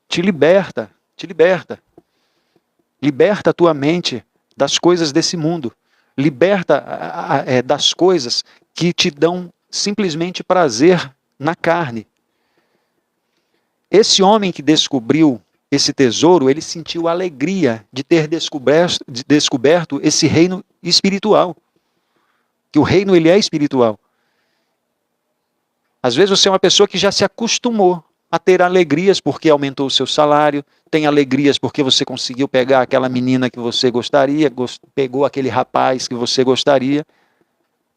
Te liberta, te liberta. Liberta a tua mente das coisas desse mundo. Liberta das coisas que te dão simplesmente prazer na carne. Esse homem que descobriu esse tesouro, ele sentiu alegria de ter descoberto esse reino espiritual. Que o reino ele é espiritual. Às vezes você é uma pessoa que já se acostumou a ter alegrias porque aumentou o seu salário, tem alegrias porque você conseguiu pegar aquela menina que você gostaria, pegou aquele rapaz que você gostaria.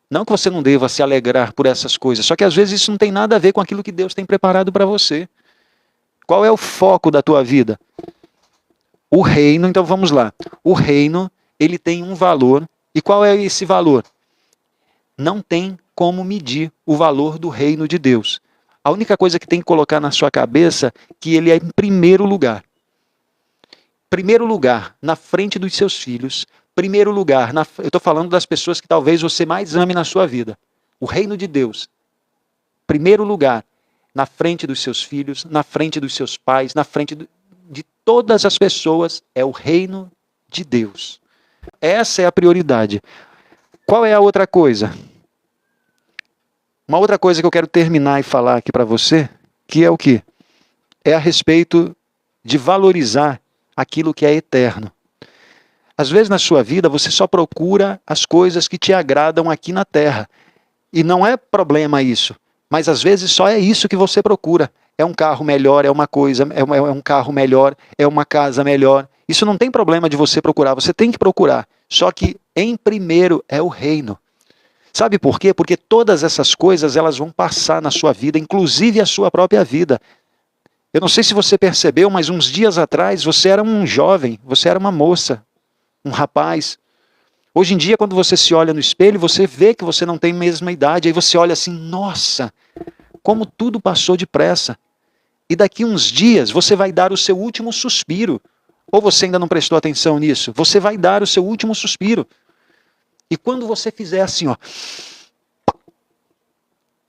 Não que você não deva se alegrar por essas coisas, só que às vezes isso não tem nada a ver com aquilo que Deus tem preparado para você. Qual é o foco da tua vida? O reino, então vamos lá. O reino, ele tem um valor. E qual é esse valor? Não tem como medir o valor do reino de Deus. A única coisa que tem que colocar na sua cabeça é que ele é em primeiro lugar. Primeiro lugar, na frente dos seus filhos. Primeiro lugar, eu estou falando das pessoas que talvez você mais ame na sua vida. O reino de Deus. Primeiro lugar, na frente dos seus filhos, na frente dos seus pais, na frente de todas as pessoas, é o reino de Deus. Essa é a prioridade. Qual é a outra coisa? Uma outra coisa que eu quero terminar e falar aqui para você, que é o quê? É a respeito de valorizar aquilo que é eterno. Às vezes na sua vida você só procura as coisas que te agradam aqui na terra. E não é problema isso. Mas às vezes só é isso que você procura. É um carro melhor, é uma coisa, é um carro melhor, é uma casa melhor. Isso não tem problema de você procurar, você tem que procurar. Só que em primeiro é o reino. Sabe por quê? Porque todas essas coisas elas vão passar na sua vida, inclusive a sua própria vida. Eu não sei se você percebeu, mas uns dias atrás você era um jovem, você era uma moça, um rapaz. Hoje em dia, quando você se olha no espelho, você vê que você não tem a mesma idade. Aí você olha assim, nossa, como tudo passou depressa. E daqui uns dias você vai dar o seu último suspiro. Ou você ainda não prestou atenção nisso? Você vai dar o seu último suspiro. E quando você fizer assim, ó,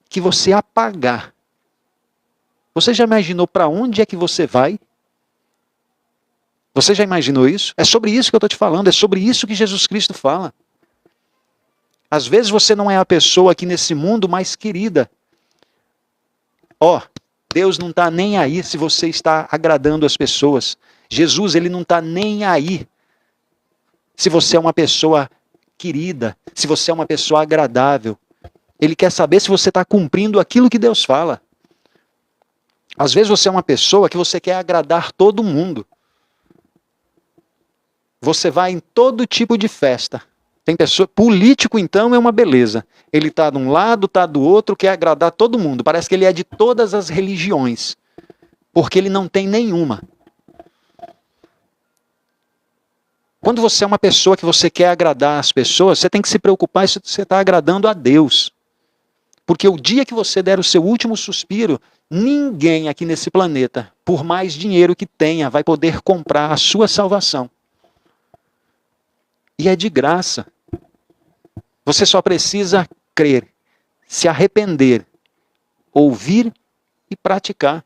que você apagar, você já imaginou para onde é que você vai? Você já imaginou isso? É sobre isso que eu estou te falando, é sobre isso que Jesus Cristo fala. Às vezes você não é a pessoa aqui nesse mundo mais querida. Ó, Deus não está nem aí se você está agradando as pessoas. Jesus, ele não está nem aí se você é uma pessoa querida, se você é uma pessoa agradável. Ele quer saber se você está cumprindo aquilo que Deus fala. Às vezes você é uma pessoa que você quer agradar todo mundo. Você vai em todo tipo de festa. Tem pessoa, político então é uma beleza. Ele está de um lado, está do outro, quer agradar todo mundo. Parece que ele é de todas as religiões. Porque ele não tem nenhuma. Quando você é uma pessoa que você quer agradar as pessoas, você tem que se preocupar se você está agradando a Deus. Porque o dia que você der o seu último suspiro, ninguém aqui nesse planeta, por mais dinheiro que tenha, vai poder comprar a sua salvação. E é de graça. Você só precisa crer, se arrepender, ouvir e praticar.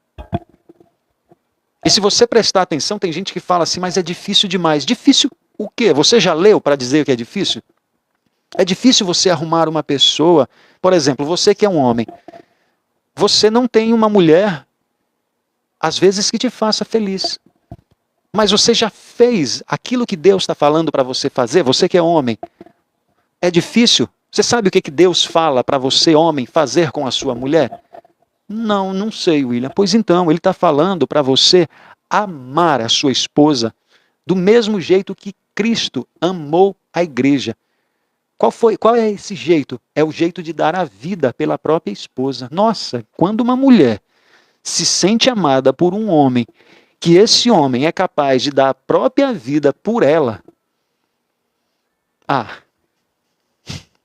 E se você prestar atenção, tem gente que fala assim, mas é difícil demais. Difícil o quê? Você já leu para dizer que é difícil? É difícil você arrumar uma pessoa, por exemplo, você que é um homem, você não tem uma mulher, às vezes, que te faça feliz. Mas você já fez aquilo que Deus está falando para você fazer? Você que é homem. É difícil? Você sabe o que Deus fala para você, homem, fazer com a sua mulher? Não, não sei, William. Pois então, Ele está falando para você amar a sua esposa do mesmo jeito que Cristo amou a igreja. Qual é esse jeito? É o jeito de dar a vida pela própria esposa. Nossa, quando uma mulher se sente amada por um homem, que esse homem é capaz de dar a própria vida por ela,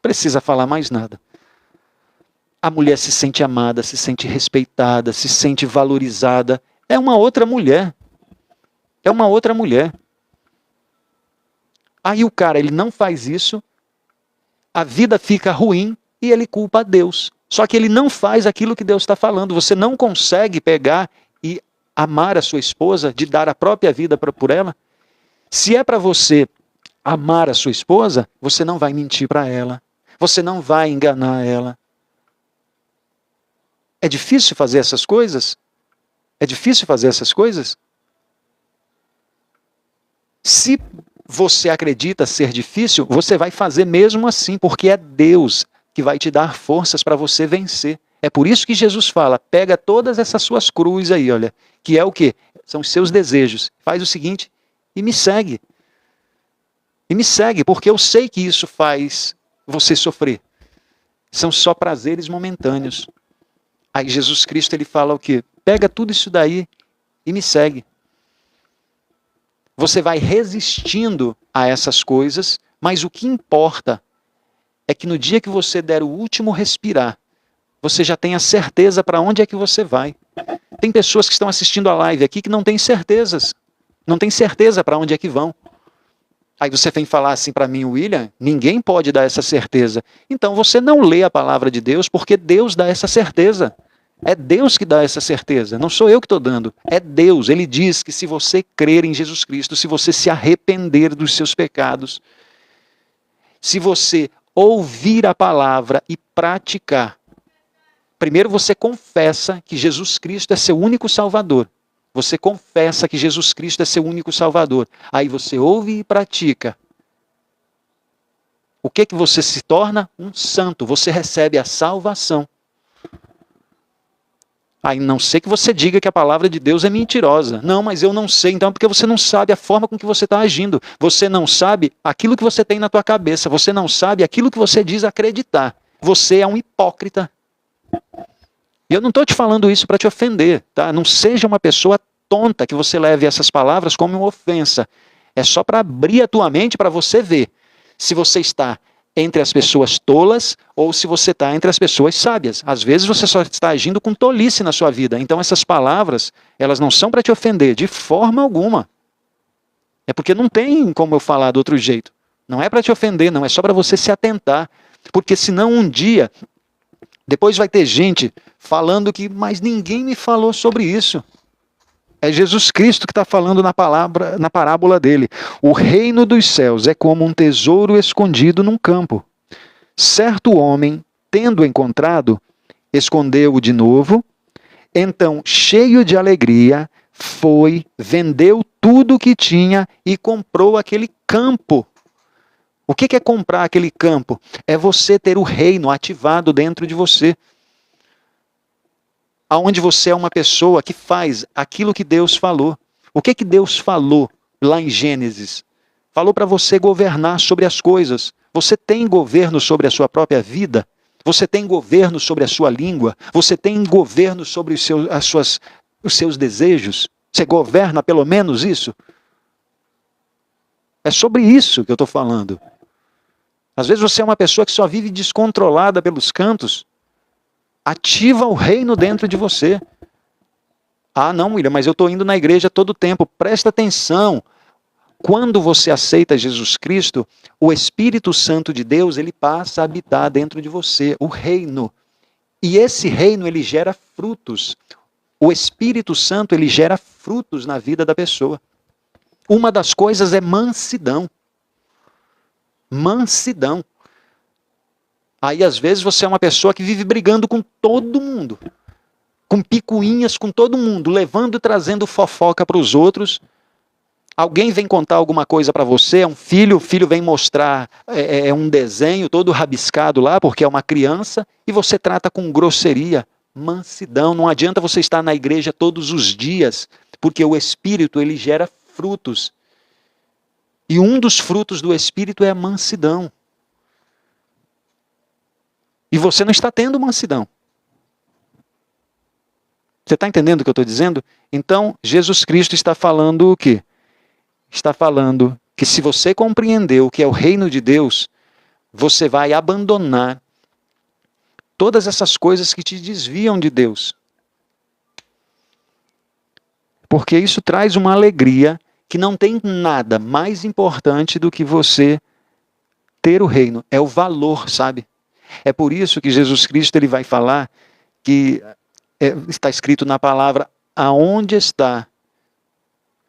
precisa falar mais nada. A mulher se sente amada, se sente respeitada, se sente valorizada. É uma outra mulher. É uma outra mulher. Aí o cara, ele não faz isso, a vida fica ruim e ele culpa a Deus. Só que ele não faz aquilo que Deus está falando. Você não consegue pegar e amar a sua esposa, de dar a própria vida por ela. Se é para você amar a sua esposa, você não vai mentir para ela. Você não vai enganar ela. É difícil fazer essas coisas? É difícil fazer essas coisas? Se você acredita ser difícil, você vai fazer mesmo assim, porque é Deus que vai te dar forças para você vencer. É por isso que Jesus fala, pega todas essas suas cruzes aí, olha, que é o quê? São os seus desejos. Faz o seguinte e me segue. E me segue, porque eu sei que isso faz você sofrer. São só prazeres momentâneos. Aí Jesus Cristo ele fala o quê? Pega tudo isso daí e me segue. Você vai resistindo a essas coisas, mas o que importa é que no dia que você der o último respirar, você já tenha certeza para onde é que você vai. Tem pessoas que estão assistindo a live aqui que não têm certezas. Não têm certeza para onde é que vão. Aí você vem falar assim para mim, William, ninguém pode dar essa certeza. Então você não lê a palavra de Deus, porque Deus dá essa certeza. É Deus que dá essa certeza, não sou eu que estou dando. É Deus, Ele diz que se você crer em Jesus Cristo, se você se arrepender dos seus pecados, se você ouvir a palavra e praticar, primeiro você confessa que Jesus Cristo é seu único Salvador. Você confessa que Jesus Cristo é seu único Salvador. Aí você ouve e pratica. O que você se torna? Um santo. Você recebe a salvação. Aí não sei que você diga que a palavra de Deus é mentirosa. Não, mas eu não sei. Então, porque você não sabe a forma com que você está agindo. Você não sabe aquilo que você tem na tua cabeça. Você não sabe aquilo que você diz acreditar. Você é um hipócrita. E eu não estou te falando isso para te ofender, tá? Não seja uma pessoa tonta que você leve essas palavras como uma ofensa. É só para abrir a tua mente para você ver se você está entre as pessoas tolas ou se você está entre as pessoas sábias. Às vezes você só está agindo com tolice na sua vida. Então essas palavras, elas não são para te ofender de forma alguma. É porque não tem como eu falar de outro jeito. Não é para te ofender, não. É só para você se atentar. Porque senão um dia, depois vai ter gente falando que, mas ninguém me falou sobre isso. É Jesus Cristo que está falando na parábola dele. O reino dos céus é como um tesouro escondido num campo. Certo homem, tendo encontrado, escondeu-o de novo. Então, cheio de alegria, foi, vendeu tudo o que tinha e comprou aquele campo. O que é comprar aquele campo? É você ter o reino ativado dentro de você. Aonde você é uma pessoa que faz aquilo que Deus falou. O que Deus falou lá em Gênesis? Falou para você governar sobre as coisas. Você tem governo sobre a sua própria vida? Você tem governo sobre a sua língua? Você tem governo sobre os seus desejos? Você governa pelo menos isso? É sobre isso que eu estou falando. Às vezes você é uma pessoa que só vive descontrolada pelos cantos. Ativa o reino dentro de você. Ah, não, William, mas eu estou indo na igreja todo o tempo. Presta atenção. Quando você aceita Jesus Cristo, o Espírito Santo de Deus, ele passa a habitar dentro de você, o reino. E esse reino, ele gera frutos. O Espírito Santo, ele gera frutos na vida da pessoa. Uma das coisas é mansidão. Mansidão. Aí, às vezes, você é uma pessoa que vive brigando com todo mundo. Com picuinhas com todo mundo, levando e trazendo fofoca para os outros. Alguém vem contar alguma coisa para você, é um filho, o filho vem mostrar um desenho todo rabiscado lá, porque é uma criança, e você trata com grosseria, mansidão. Não adianta você estar na igreja todos os dias, porque o Espírito, ele gera frutos. E um dos frutos do Espírito é a mansidão. E você não está tendo mansidão. Você está entendendo o que eu estou dizendo? Então, Jesus Cristo está falando o quê? Está falando que se você compreender o que é o reino de Deus, você vai abandonar todas essas coisas que te desviam de Deus. Porque isso traz uma alegria que não tem nada mais importante do que você ter o reino. É o valor, sabe? É por isso que Jesus Cristo ele vai falar que está escrito na palavra, aonde está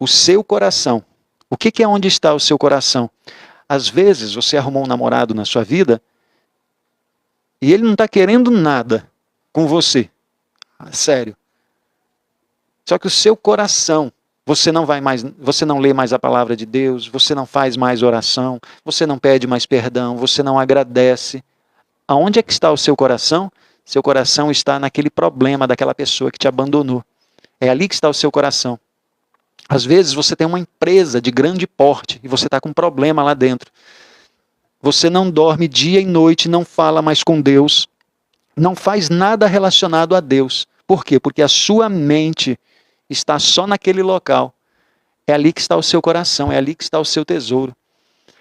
o seu coração, O que é onde está o seu coração? Às vezes você arrumou um namorado na sua vida e ele não está querendo nada com você. Sério. Só que o seu coração, você não lê mais a palavra de Deus, você não faz mais oração, você não pede mais perdão, você não agradece. Aonde é que está o seu coração? Seu coração está naquele problema daquela pessoa que te abandonou. É ali que está o seu coração. Às vezes você tem uma empresa de grande porte e você está com um problema lá dentro. Você não dorme dia e noite, não fala mais com Deus, não faz nada relacionado a Deus. Por quê? Porque a sua mente está só naquele local. É ali que está o seu coração, é ali que está o seu tesouro.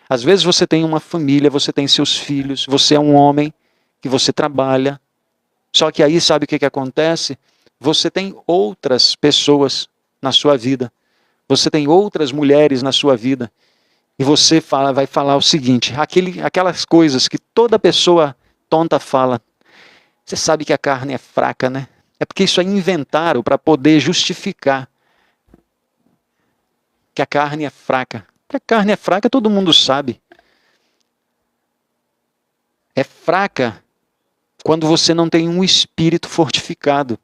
Às vezes você tem uma família, você tem seus filhos, você é um homem que você trabalha. Só que aí sabe o que acontece? Você tem outras pessoas na sua vida. Você tem outras mulheres na sua vida. E você vai falar o seguinte, aquelas coisas que toda pessoa tonta fala. Você sabe que a carne é fraca, né? É porque isso aí inventaram para poder justificar que a carne é fraca. Que a carne é fraca todo mundo sabe. É fraca quando você não tem um espírito fortificado.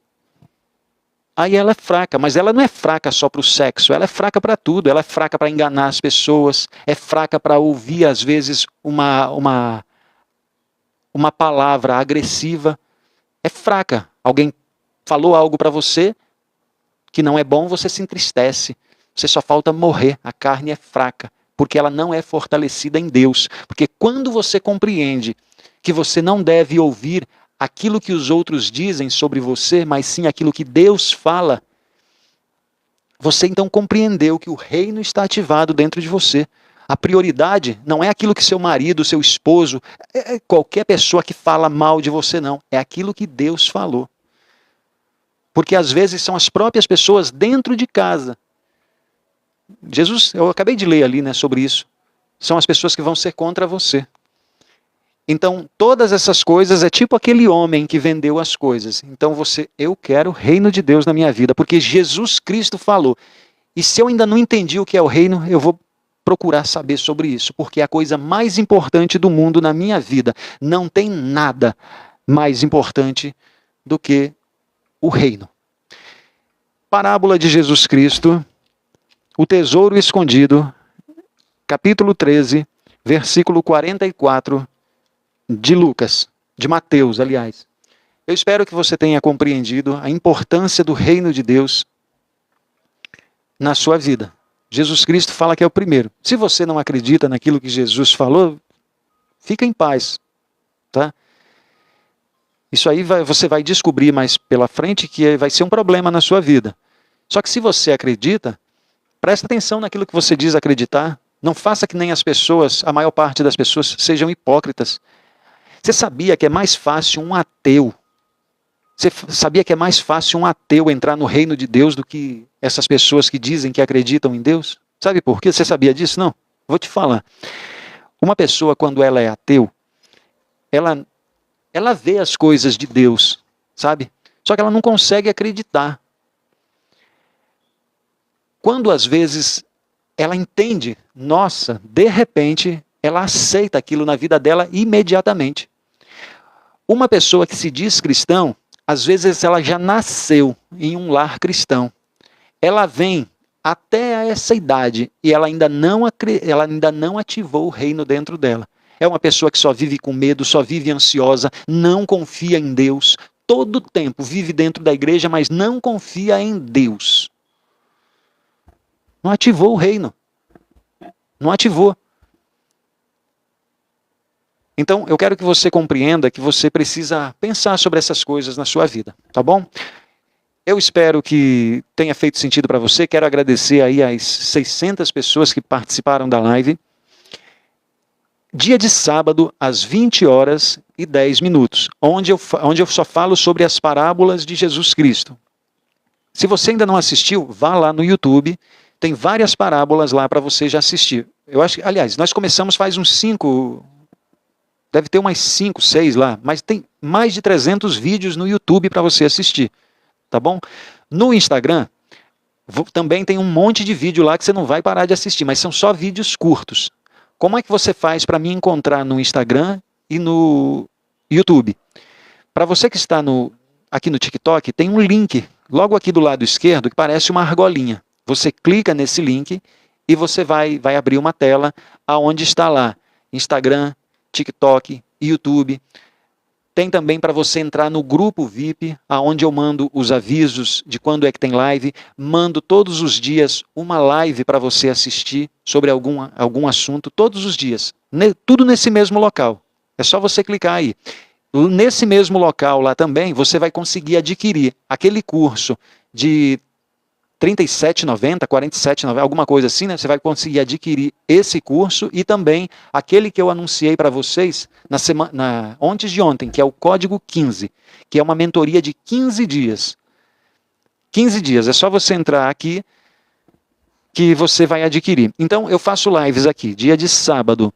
Aí ela é fraca, mas ela não é fraca só para o sexo, ela é fraca para tudo, ela é fraca para enganar as pessoas, é fraca para ouvir às vezes uma palavra agressiva, é fraca. Alguém falou algo para você que não é bom, você se entristece, você só falta morrer, a carne é fraca, porque ela não é fortalecida em Deus, porque quando você compreende que você não deve ouvir aquilo que os outros dizem sobre você, mas sim aquilo que Deus fala, você então compreendeu que o reino está ativado dentro de você. A prioridade não é aquilo que seu marido, seu esposo, qualquer pessoa que fala mal de você, não. É aquilo que Deus falou. Porque às vezes são as próprias pessoas dentro de casa. Jesus, eu acabei de ler ali, né, sobre isso. São as pessoas que vão ser contra você. Então, todas essas coisas é tipo aquele homem que vendeu as coisas. Então eu quero o reino de Deus na minha vida, porque Jesus Cristo falou. E se eu ainda não entendi o que é o reino, eu vou procurar saber sobre isso, porque é a coisa mais importante do mundo na minha vida. Não tem nada mais importante do que o reino. Parábola de Jesus Cristo, o tesouro escondido, capítulo 13, versículo 44 de Lucas, de Mateus, aliás. Eu espero que você tenha compreendido a importância do reino de Deus na sua vida. Jesus Cristo fala que é o primeiro. Se você não acredita naquilo que Jesus falou, fica em paz, tá? Isso aí você vai descobrir mais pela frente que vai ser um problema na sua vida. Só que se você acredita, presta atenção naquilo que você diz acreditar. Não faça que nem as pessoas, a maior parte das pessoas, sejam hipócritas. Você sabia que é mais fácil um ateu? Você sabia que é mais fácil um ateu entrar no reino de Deus do que essas pessoas que dizem que acreditam em Deus? Sabe por quê? Você sabia disso? Não. Vou te falar. Uma pessoa, quando ela é ateu, ela vê as coisas de Deus, sabe? Só que ela não consegue acreditar. Quando às vezes ela entende, nossa, de repente, ela aceita aquilo na vida dela imediatamente. Uma pessoa que se diz cristão, às vezes ela já nasceu em um lar cristão. Ela vem até essa idade e ela ainda não ativou o reino dentro dela. É uma pessoa que só vive com medo, só vive ansiosa, não confia em Deus. Todo tempo vive dentro da igreja, mas não confia em Deus. Não ativou o reino. Não ativou. Então, eu quero que você compreenda que você precisa pensar sobre essas coisas na sua vida, tá bom? Eu espero que tenha feito sentido para você. Quero agradecer aí as 600 pessoas que participaram da live. Dia de sábado, às 20h10, onde eu só falo sobre as parábolas de Jesus Cristo. Se você ainda não assistiu, vá lá no YouTube. Tem várias parábolas lá para você já assistir. Eu acho que, aliás, nós começamos faz uns 5... Deve ter umas 5, 6 lá, mas tem mais de 300 vídeos no YouTube para você assistir, tá bom? No Instagram, Também tem um monte de vídeo lá que você não vai parar de assistir, mas são só vídeos curtos. Como é que você faz para me encontrar no Instagram e no YouTube? Para você que está aqui no TikTok, tem um link logo aqui do lado esquerdo que parece uma argolinha. Você clica nesse link e você vai abrir uma tela aonde está lá Instagram, TikTok, YouTube. Tem também para você entrar no grupo VIP, aonde eu mando os avisos de quando é que tem live. Mando todos os dias uma live para você assistir sobre algum assunto, todos os dias. Tudo nesse mesmo local. É só você clicar aí. Nesse mesmo local lá também, você vai conseguir adquirir aquele curso de R$ 37,90, R$ 47,90, alguma coisa assim, né? Você vai conseguir adquirir esse curso e também aquele que eu anunciei para vocês antes de ontem, que é o Código 15, que é uma mentoria de 15 dias. 15 dias, é só você entrar aqui que você vai adquirir. Então, eu faço lives aqui, dia de sábado,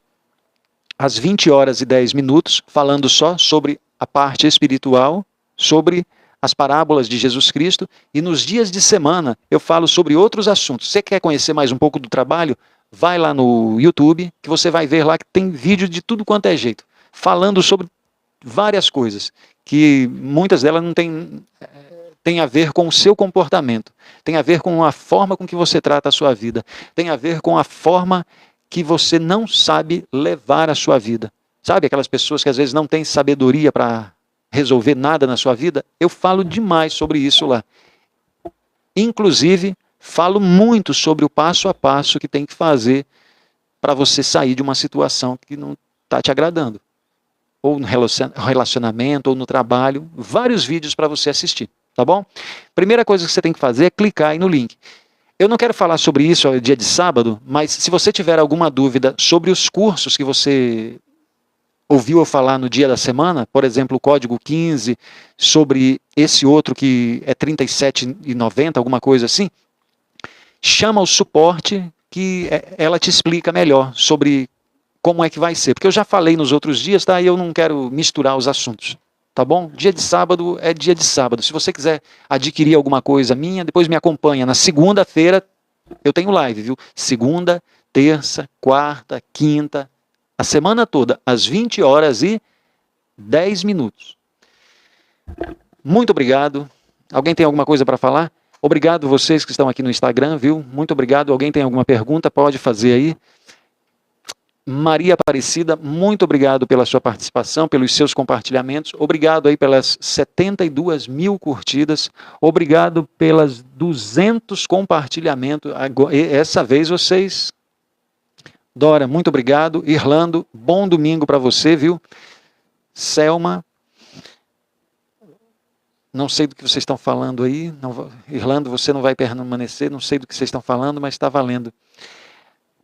às 20 horas e 10 minutos, falando só sobre a parte espiritual, sobre as parábolas de Jesus Cristo, e nos dias de semana eu falo sobre outros assuntos. Você quer conhecer mais um pouco do trabalho? Vai lá no YouTube, que você vai ver lá que tem vídeo de tudo quanto é jeito, falando sobre várias coisas, que muitas delas não tem a ver com o seu comportamento, tem a ver com a forma com que você trata a sua vida, tem a ver com a forma que você não sabe levar a sua vida. Sabe aquelas pessoas que às vezes não têm sabedoria para resolver nada na sua vida? Eu falo demais sobre isso lá. Inclusive, falo muito sobre o passo a passo que tem que fazer para você sair de uma situação que não está te agradando. Ou no relacionamento, ou no trabalho. Vários vídeos para você assistir, tá bom? Primeira coisa que você tem que fazer é clicar aí no link. Eu não quero falar sobre isso no dia de sábado, mas se você tiver alguma dúvida sobre os cursos que você ouviu eu falar no dia da semana, por exemplo, o Código 15, sobre esse outro que é R$ 37,90, alguma coisa assim, chama o suporte que ela te explica melhor sobre como é que vai ser. Porque eu já falei nos outros dias, tá? E eu não quero misturar os assuntos. Tá bom? Dia de sábado é dia de sábado. Se você quiser adquirir alguma coisa minha, depois me acompanha. Na segunda-feira eu tenho live, viu? Segunda, terça, quarta, quinta, a semana toda, às 20 horas e 10 minutos. Muito obrigado. Alguém tem alguma coisa para falar? Obrigado vocês que estão aqui no Instagram, viu? Muito obrigado. Alguém tem alguma pergunta? Pode fazer aí. Maria Aparecida, muito obrigado pela sua participação, pelos seus compartilhamentos. Obrigado aí pelas 72 mil curtidas. Obrigado pelas 200 compartilhamentos. Essa vez vocês... Dora, muito obrigado. Irlando, bom domingo para você, viu? Selma, não sei do que vocês estão falando aí. Irlando, você não vai permanecer, não sei do que vocês estão falando, mas está valendo.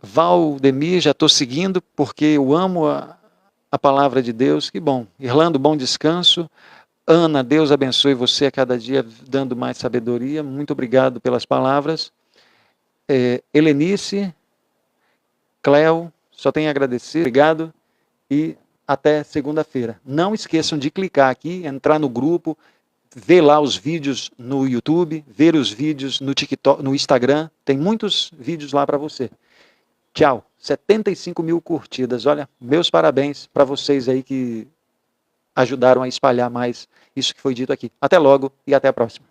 Valdemir, já estou seguindo porque eu amo a palavra de Deus. Que bom. Irlando, bom descanso. Ana, Deus abençoe você a cada dia, dando mais sabedoria. Muito obrigado pelas palavras. Helenice, Cleo, só tenho a agradecer. Obrigado e até segunda-feira. Não esqueçam de clicar aqui, entrar no grupo, ver lá os vídeos no YouTube, ver os vídeos no TikTok, no Instagram. Tem muitos vídeos lá para você. Tchau, 75 mil curtidas, olha, meus parabéns para vocês aí que ajudaram a espalhar mais isso que foi dito aqui. Até logo e até a próxima.